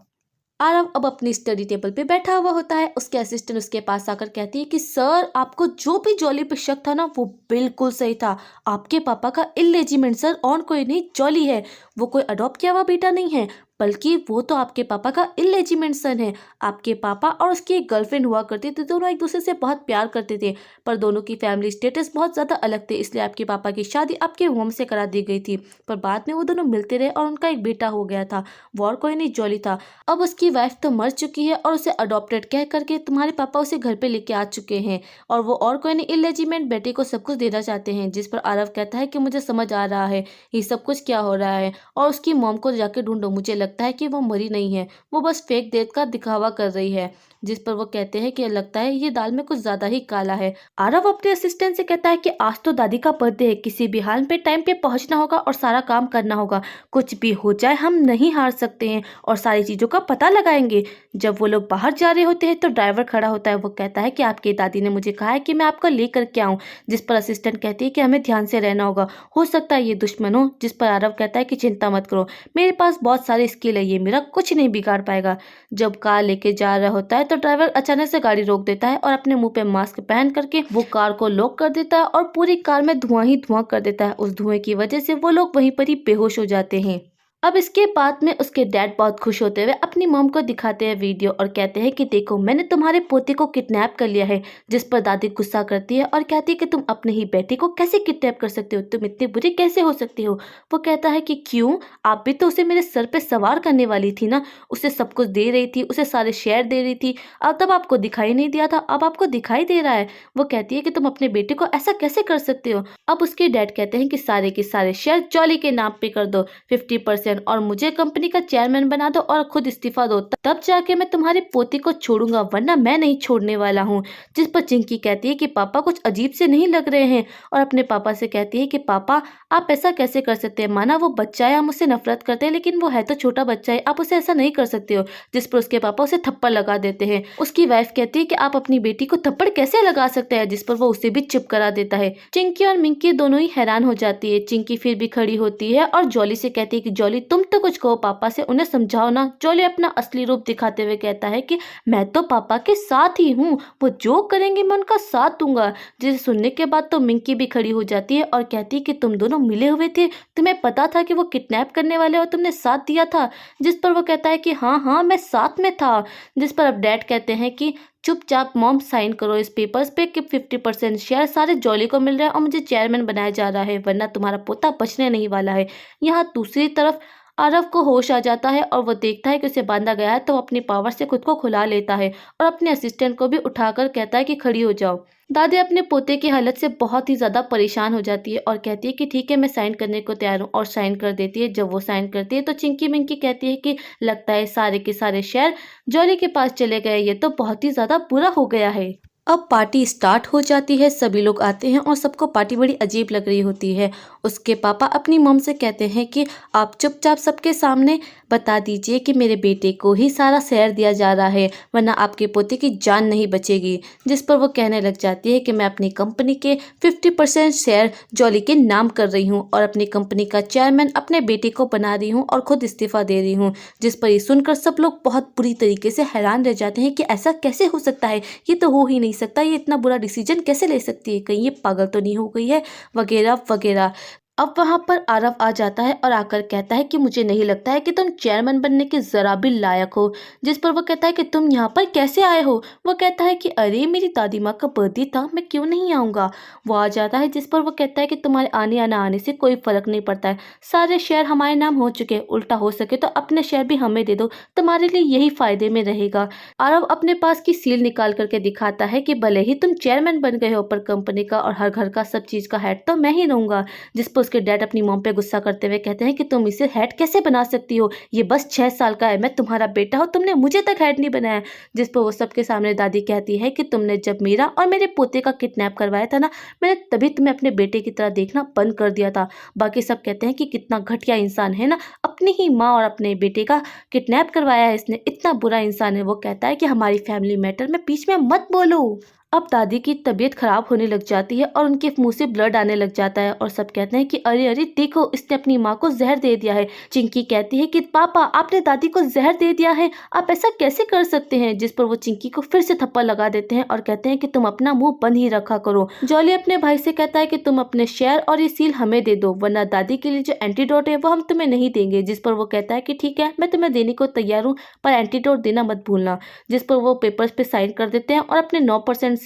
आरव अब अपनी स्टडी टेबल पे बैठा हुआ होता है। उसके असिस्टेंट उसके पास आकर कहती है कि सर, आपको जो भी जॉली पे शक था ना, वो बिल्कुल सही था। आपके पापा का इलेजिमेंट सर और कोई नहीं, जॉली है। वो कोई अडॉप्ट किया हुआ बेटा नहीं है, बल्कि वो तो आपके पापा का इलेजिमेंट सन है। आपके पापा और उसकी एक गर्लफ्रेंड हुआ करती थी, दोनों एक दूसरे से बहुत प्यार करते थे, पर दोनों की फैमिली स्टेटस बहुत ज़्यादा अलग थे, इसलिए आपके पापा की शादी आपके होम से करा दी गई थी। पर बाद में वो दोनों मिलते रहे और उनका एक बेटा हो गया था, वो और कोई नहीं जॉली था। अब उसकी वाइफ तो मर चुकी है और उसे अडॉप्टेड कह करके तुम्हारे पापा उसे घर पे लेके आ चुके हैं, और वो और कोई नहीं इलेजिमेंट बेटे को सब कुछ देना चाहते हैं। जिस पर आरव कहता है कि मुझे समझ आ रहा है ये सब कुछ क्या हो रहा है, और उसकी मॉम को जाके ढूंढो, मुझे लगता है कि वो मरी नहीं है, वो बस फेक डेथ का दिखावा कर रही है। जिस पर वो कहते हैं कि लगता है ये दाल में कुछ ज्यादा ही काला है। आरव अपने असिस्टेंट से कहता है कि आज तो दादी का बर्थडे है, किसी भी हाल पे टाइम पे पहुंचना होगा और सारा काम करना होगा, कुछ भी हो जाए हम नहीं हार सकते हैं और सारी चीजों का पता लगाएंगे। जब वो लोग बाहर जा रहे होते हैं तो ड्राइवर खड़ा होता है। वो कहता है कि आपकी दादी ने मुझे कहा है कि मैं आपको लेकर के आऊं। जिस पर असिस्टेंट कहती है कि हमें ध्यान से रहना होगा, हो सकता है ये दुश्मन हो। जिस पर आरव कहता है कि चिंता मत करो, मेरे पास बहुत सारी स्किल है, ये मेरा कुछ नहीं बिगाड़ पाएगा। जब कार लेके जा रहा होता है तो ड्राइवर अचानक से गाड़ी रोक देता है और अपने मुंह पे मास्क पहन करके वो कार को लॉक कर देता है और पूरी कार में धुआं ही धुआं कर देता है। उस धुएं की वजह से वो लोग वहीं पर ही बेहोश हो जाते हैं। अब इसके बाद में उसके डैड बहुत खुश होते हुए अपनी मॉम को दिखाते हैं वीडियो और कहते हैं कि देखो मैंने तुम्हारे पोते को किडनैप कर लिया है। जिस पर दादी गुस्सा करती है और कहती है कि तुम अपने ही बेटे को कैसे किडनैप कर सकते हो, तुम इतने बुरे कैसे हो सकते हो। वो कहता है कि क्यों, आप भी तो उसे मेरे सर पे सवार करने वाली थी ना, उसे सब कुछ दे रही थी, उसे सारे शेयर दे रही थी, अब तब आपको दिखाई नहीं दिया था, अब आपको दिखाई दे रहा है। वो कहती है कि तुम अपने बेटे को ऐसा कैसे कर सकते हो। अब उसके डैड कहते हैं कि सारे के सारे शेयर जॉली के नाम पे कर दो 50%, और मुझे कंपनी का चेयरमैन बना दो और खुद इस्तीफा दो, तब जाके मैं तुम्हारे पोते को छोड़ूंगा, वरना मैं नहीं छोड़ने वाला हूँ। जिस पर चिंकी कहती है कि पापा कुछ अजीब से नहीं लग रहे हैं, और अपने पापा से कहती है कि पापा आप ऐसा कैसे कर सकते हैं, माना वो बच्चा है, हम उससे नफरत करते हैं, लेकिन वो है तो छोटा बच्चा है, आप उसे ऐसा नहीं कर सकते हो। जिस पर उसके पापा उसे थप्पड़ लगा देते हैं। उसकी वाइफ कहती है कि आप अपनी बेटी को थप्पड़ कैसे लगा सकते हैं, जिस पर वो उसे भी चुप करा देता है। चिंकी और मिंकी दोनों ही हैरान हो जाती है। चिंकी फिर भी खड़ी होती है और जॉली से कहती है कि जॉली तुम तो कुछ कहो पापा से, उन्हें समझाओ ना। जॉली अपना असली रूप दिखाते हुए कहता है कि मैं तो पापा के साथ ही हूँ, वो जो करेंगे मैं उनका साथ दूंगा। जिसे सुनने के बाद तो मिंकी भी खड़ी हो जाती है और कहती है कि तुम दोनों मिले हुए थे, तुम्हें पता था कि वो किडनैप करने वाले और तुमने साथ दिया था। जिस पर वो कहता है कि हाँ हाँ मैं साथ में था। जिस पर अब डैड कहते हैं कि चुपचाप मॉम साइन करो इस पेपर्स पे कि 50% शेयर सारे जॉली को मिल रहे हैं और मुझे चेयरमैन बनाया जा रहा है, वरना तुम्हारा पोता बचने नहीं वाला है। यहाँ दूसरी तरफ आरव को होश आ जाता है और वो देखता है कि उसे बांधा गया है, तो वो अपनी पावर से खुद को खुला लेता है और अपने असिस्टेंट को भी उठाकर कहता है कि खड़ी हो जाओ। दादी अपने पोते की हालत से बहुत ही ज़्यादा परेशान हो जाती है और कहती है कि ठीक है, मैं साइन करने को तैयार हूँ, और साइन कर देती है। जब वो साइन करती है तो चिंकी मिंकी कहती है कि लगता है सारे के सारे शेयर जॉली के पास चले गए, ये तो बहुत ही ज़्यादा बुरा हो गया है। अब पार्टी स्टार्ट हो जाती है, सभी लोग आते हैं और सबको पार्टी बड़ी अजीब लग रही होती है। उसके पापा अपनी मम से कहते हैं कि आप चुपचाप सबके सामने बता दीजिए कि मेरे बेटे को ही सारा शेयर दिया जा रहा है, वरना आपके पोते की जान नहीं बचेगी। जिस पर वो कहने लग जाती है कि मैं अपनी कंपनी के 50% शेयर जॉली के नाम कर रही हूँ और अपनी कंपनी का चेयरमैन अपने बेटे को बना रही हूँ और खुद इस्तीफा दे रही हूँ। जिस पर ये सुनकर सब लोग बहुत बुरी तरीके से हैरान रह जाते हैं कि ऐसा कैसे हो सकता है, ये तो हो ही नहीं सकता, ये इतना बुरा डिसीजन कैसे ले सकती है, कहीं ये पागल तो नहीं हो गई है, वगैरह वगैरह। अब वहां पर आरव आ जाता है और आकर कहता है कि मुझे नहीं लगता है कि तुम चेयरमैन बनने के जरा भी लायक हो। जिस पर वो कहता है कि तुम यहाँ पर कैसे आए हो। वो कहता है कि अरे मेरी दादी माँ का बर्थडे था, मैं क्यों नहीं आऊँगा। वो आ जाता है, जिस पर वो कहता है कि तुम्हारे आने या ना आने से कोई फर्क नहीं पड़ता है, सारे शेयर हमारे नाम हो चुके हैं, उल्टा हो सके तो अपने शेयर भी हमें दे दो, तुम्हारे लिए यही फायदे में रहेगा। आरव अपने पास की सील निकाल करके दिखाता है कि भले ही तुम चेयरमैन बन गए हो, पर कंपनी का और हर घर का सब चीज का हेड तो मैं ही रहूंगा। जिस पर उसके डैड अपनी मॉम पे गुस्सा करते हुए कहते हैं कि तुम इसे हेड कैसे बना सकती हो, ये बस 6 साल का है, मैं तुम्हारा बेटा हूँ, तुमने मुझे तक हेड नहीं बनाया। जिस पर वो सबके सामने दादी कहती है कि तुमने जब मेरा और मेरे पोते का किडनैप करवाया था ना, मैंने तभी तुम्हें अपने बेटे की तरह देखना बंद कर दिया था। बाकी सब कहते हैं कि कितना घटिया इंसान है ना, अपनी ही माँ और अपने बेटे का किडनैप करवाया है इसने, इतना बुरा इंसान है। वो कहता है कि हमारी फैमिली मैटर में बीच में मत बोलो। अब दादी की तबीयत खराब होने लग जाती है और उनके मुंह से ब्लड आने लग जाता है और सब कहते हैं कि अरे अरे देखो, इसने अपनी माँ को जहर दे दिया है। चिंकी कहती है कि पापा आपने दादी को जहर दे दिया है, आप ऐसा कैसे कर सकते हैं। जिस पर वो चिंकी को फिर से थप्पड़ लगा देते हैं और कहते हैं कि तुम अपना मुंह बंद ही रखा करो। जॉली अपने भाई से कहता है कि तुम अपने शेयर और ये सील हमें दे दो, वरना दादी के लिए जो एंटीडोट है वो हम तुम्हें नहीं देंगे। जिस पर वो कहता है कि ठीक है, मैं तुम्हें देने को तैयार हूँ, पर एंटीडोट देना मत भूलना। जिस पर वो पेपर्स पे साइन कर देते हैं और अपने 9%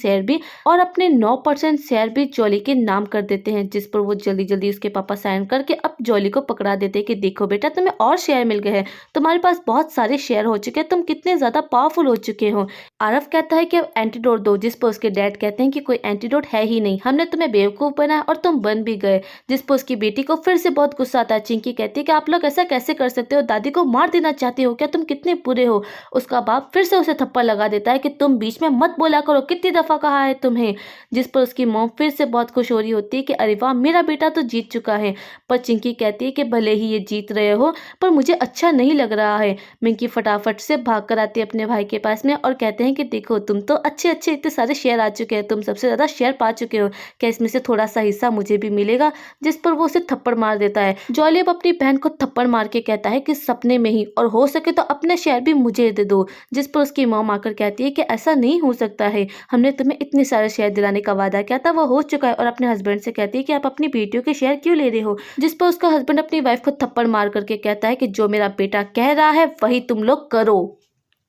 शेयर भी जॉली के नाम कर देते हैं। जिस पर वो जल्दी जल्दी उसके पापा साइन करके अब जॉली को पकड़ा देते हैं कि देखो बेटा, तुम्हें और शेयर मिल गए हैं, तुम्हारे पास बहुत सारे शेयर हो चुके हैं, तुम कितने ज्यादा पावरफुल हो चुके हो। आरव कहता है कि अब एंटीडोट दो। जिस पर उसके डैड कहते हैं कि कोई एंटीडोट है ही नहीं, हमने तुम्हें बेवकूफ बनाया और तुम बन भी गए। जिस पर उसकी बेटी को फिर से बहुत गुस्सा आता है। चिंकी कहती है कि आप लोग ऐसा कैसे कर सकते हो, दादी को मार देना चाहते हो क्या, तुम कितने बुरे हो। उसका बाप फिर से उसे थप्पड़ लगा देता है कि तुम बीच में मत बोला करो, कितनी दफा कहा है तुम्हें। जिस पर उसकी मॉम फिर से बहुत खुश हो रही होती है कि अरे वाह, मेरा बेटा तो जीत चुका है। पर चिंकी कहती है कि भले ही ये जीत रहे हो, पर मुझे अच्छा नहीं लग रहा है। मिंकी फटाफट से भाग कर आती है अपने भाई के पास में और कहते हैं कि देखो, तुम तो अच्छे अच्छे इतने सारे शेयर आ चुके हैं, तुम सबसे ज्यादा शेयर पा चुके हो, क्या इसमें से थोड़ा सा हिस्सा मुझे भी मिलेगा। जिस पर वो उसे थप्पड़ मार देता है। जॉली अब अपनी बहन को थप्पड़ मार के कहता है कि सपने में ही, और हो सके तो अपने शेयर भी मुझे दे दो। जिस पर उसकी मॉम आकर कहती है कि ऐसा नहीं हो सकता है, हमने तुम्हें इतने सारे शेयर दिलाने का वादा किया था, वो हो चुका है। और अपने हस्बैंड से कहती है कि आप अपनी बेटियों के शेयर क्यों ले रहे हो। जिस पर उसका हस्बैंड अपनी वाइफ को थप्पड़ मार करके कहता है कि जो मेरा बेटा कह रहा है वही तुम लोग करो।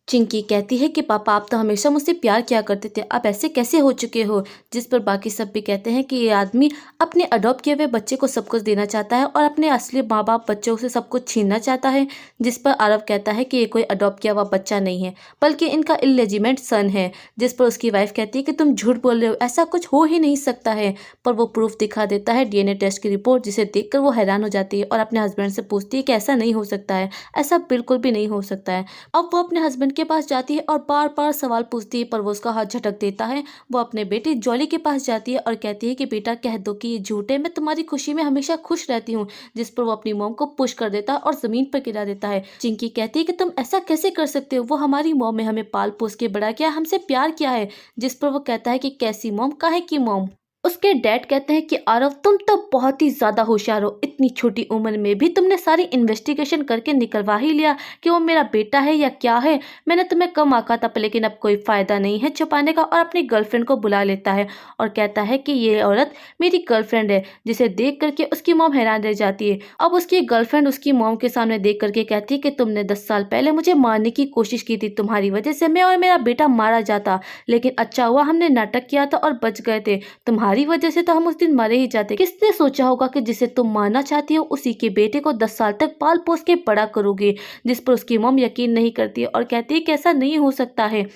चिंकी कहती है कि पापा आप तो हमेशा मुझसे प्यार किया करते थे, आप ऐसे कैसे हो चुके हो। जिस पर बाकी सब भी कहते हैं कि ये आदमी अपने अडॉप्ट किए हुए बच्चे को सब कुछ देना चाहता है और अपने असली माँ बाप बच्चों से सब कुछ छीनना चाहता है। जिस पर आरव कहता है कि ये कोई अडॉप्ट किया हुआ बच्चा नहीं है, बल्कि इनका इलेजिमेंट सन है। जिस पर उसकी वाइफ कहती है कि तुम झूठ बोल रहे हो, ऐसा कुछ हो ही नहीं सकता है। पर वो प्रूफ दिखा देता है, डीएनए टेस्ट की रिपोर्ट, जिसे देखकर वो हैरान हो जाती है और अपने हस्बैंड से पूछती है कि ऐसा नहीं हो सकता है, ऐसा बिल्कुल भी नहीं हो सकता है। अब वो अपने हस्बैंड के पास जाती है और बार बार सवाल पूछती है, पर वो उसका हाथ झटक देता है। वो अपने बेटी जॉली के पास जाती है और कहती है कि बेटा कह दो कि ये झूठ है, मैं तुम्हारी खुशी में हमेशा खुश रहती हूँ। जिस पर वो अपनी मॉम को पुश कर देता है और जमीन पर गिरा देता है। चिंकी कहती है कि तुम ऐसा कैसे कर सकते हो, वो हमारी मॉम है, हमें पाल पोस के बड़ा किया, हमसे प्यार किया है। जिस पर वो कहता है कि कैसी मॉम, काहे की मॉम। उसके डैड कहते हैं कि आरव तुम तो बहुत ही ज्यादा होशियार हो, इतनी छोटी उम्र में भी तुमने सारी इन्वेस्टिगेशन करके निकलवा ही लिया कि वो मेरा बेटा है या क्या है। मैंने तुम्हें कम आका था, लेकिन अब कोई फायदा नहीं है छुपाने का। और अपनी गर्लफ्रेंड को बुला लेता है और कहता है कि ये औरत मेरी गर्लफ्रेंड है। जिसे देख करके उसकी मॉम हैरान रह जाती है। अब उसकी गर्लफ्रेंड उसकी मॉम के सामने देख करके कहती है कि तुमने 10 साल पहले मुझे मारने की कोशिश की थी, तुम्हारी वजह से मैं और मेरा बेटा मारा जाता, लेकिन अच्छा हुआ हमने नाटक किया था और बच गए थे। तुम्हारी वजह से तो हम उस दिन मारे ही जाते। किसने सोचा होगा कि जिसे तुम मारना चाहती हो उसी के बेटे को 10 साल तक पाल पोस के बड़ा करोगे। जिस पर उसकी मॉम यकीन नहीं करती है और कहती है कि ऐसा नहीं हो सकता है।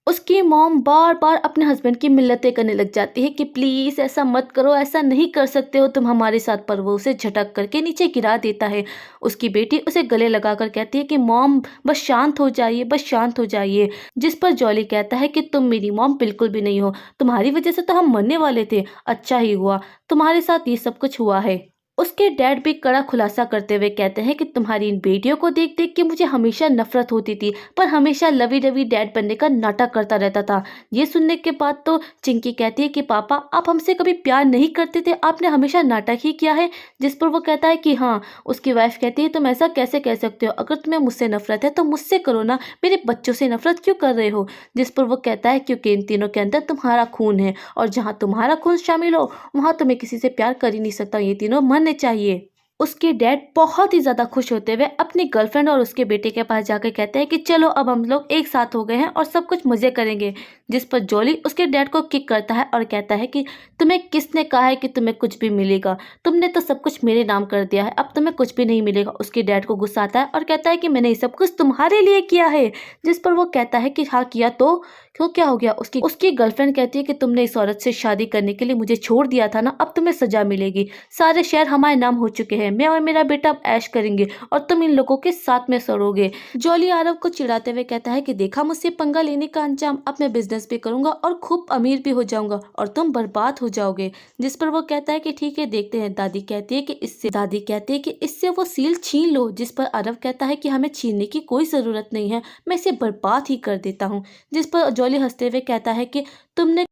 उसकी मॉम बार बार अपने हस्बैंड की मिन्नतें करने लग जाती है कि प्लीज़ ऐसा मत करो, ऐसा नहीं कर सकते हो तुम हमारे साथ, पर वो उसे झटक करके नीचे गिरा देता है। उसकी बेटी उसे गले लगाकर कहती है कि मॉम बस शांत हो जाइए, बस शांत हो जाइए। जिस पर जॉली कहता है कि तुम मेरी मॉम बिल्कुल भी नहीं हो, तुम्हारी वजह से तो हम मरने वाले थे, अच्छा ही हुआ तुम्हारे साथ ये सब कुछ हुआ है। उसके डैड भी कड़ा खुलासा करते हुए कहते हैं कि तुम्हारी इन बेटियों को देख देख के मुझे हमेशा नफरत होती थी, पर हमेशा लवी डवी डैड बनने का नाटक करता रहता था। ये सुनने के बाद तो चिंकी कहती है कि पापा आप हमसे कभी प्यार नहीं करते थे, आपने हमेशा नाटक ही किया है। जिस पर वो कहता है कि हाँ। उसकी वाइफ कहती है तुम ऐसा कैसे कह सकते हो, अगर तुम्हें मुझसे नफरत है तो मुझसे करो ना, मेरे बच्चों से नफरत क्यों कर रहे हो। जिस पर वो कहता है क्योंकि इन तीनों के अंदर तुम्हारा खून है और जहाँ तुम्हारा खून शामिल हो वहाँ तो मैं किसी से प्यार कर ही नहीं सकता, ये तीनों मरने चाहिए। उसके डैड बहुत ही ज़्यादा खुश होते हुए अपनी गर्लफ्रेंड और उसके बेटे के पास जाकर कहते हैं कि चलो अब हम लोग एक साथ हो गए हैं और सब कुछ मज़े करेंगे। जिस पर जॉली उसके डैड को किक करता है और कहता है कि तुम्हें किसने कहा है कि तुम्हें कुछ भी मिलेगा, तुमने तो सब कुछ मेरे नाम कर दिया है, अब तुम्हें कुछ भी नहीं मिलेगा। उसके डैड को गुस्सा आता है और कहता है कि मैंने ये सब कुछ तुम्हारे लिए किया है। जिस पर वो कहता है कि हाँ किया तो क्यों, क्या हो गया। उसकी गर्लफ्रेंड कहती है कि तुमने इस औरत से शादी करने के लिए मुझे छोड़ दिया था ना, अब तुम्हें सजा मिलेगी। सारे शहर हमारे नाम हो चुके हैं, मैं और मेरा बेटा अब ऐश करेंगे और तुम इन लोगों के साथ में सड़ोगे। जॉली आरव को चिढ़ाते हुए कहता है कि देखा मुझसे पंगा लेने का अंजाम, अब मैं बिजनेस भी करूंगा और खूब अमीर भी हो जाऊंगा और तुम बर्बाद हो जाओगे। जिस पर वो कहता है कि ठीक है देखते हैं। दादी कहती है कि इससे वो सील छीन लो। जिस पर आरव कहता है कि हमें छीनने की कोई जरूरत नहीं है, मैं इसे बर्बाद ही कर देता हूँ। जिस पर जॉली हंसते हुए कहता है कि तुमने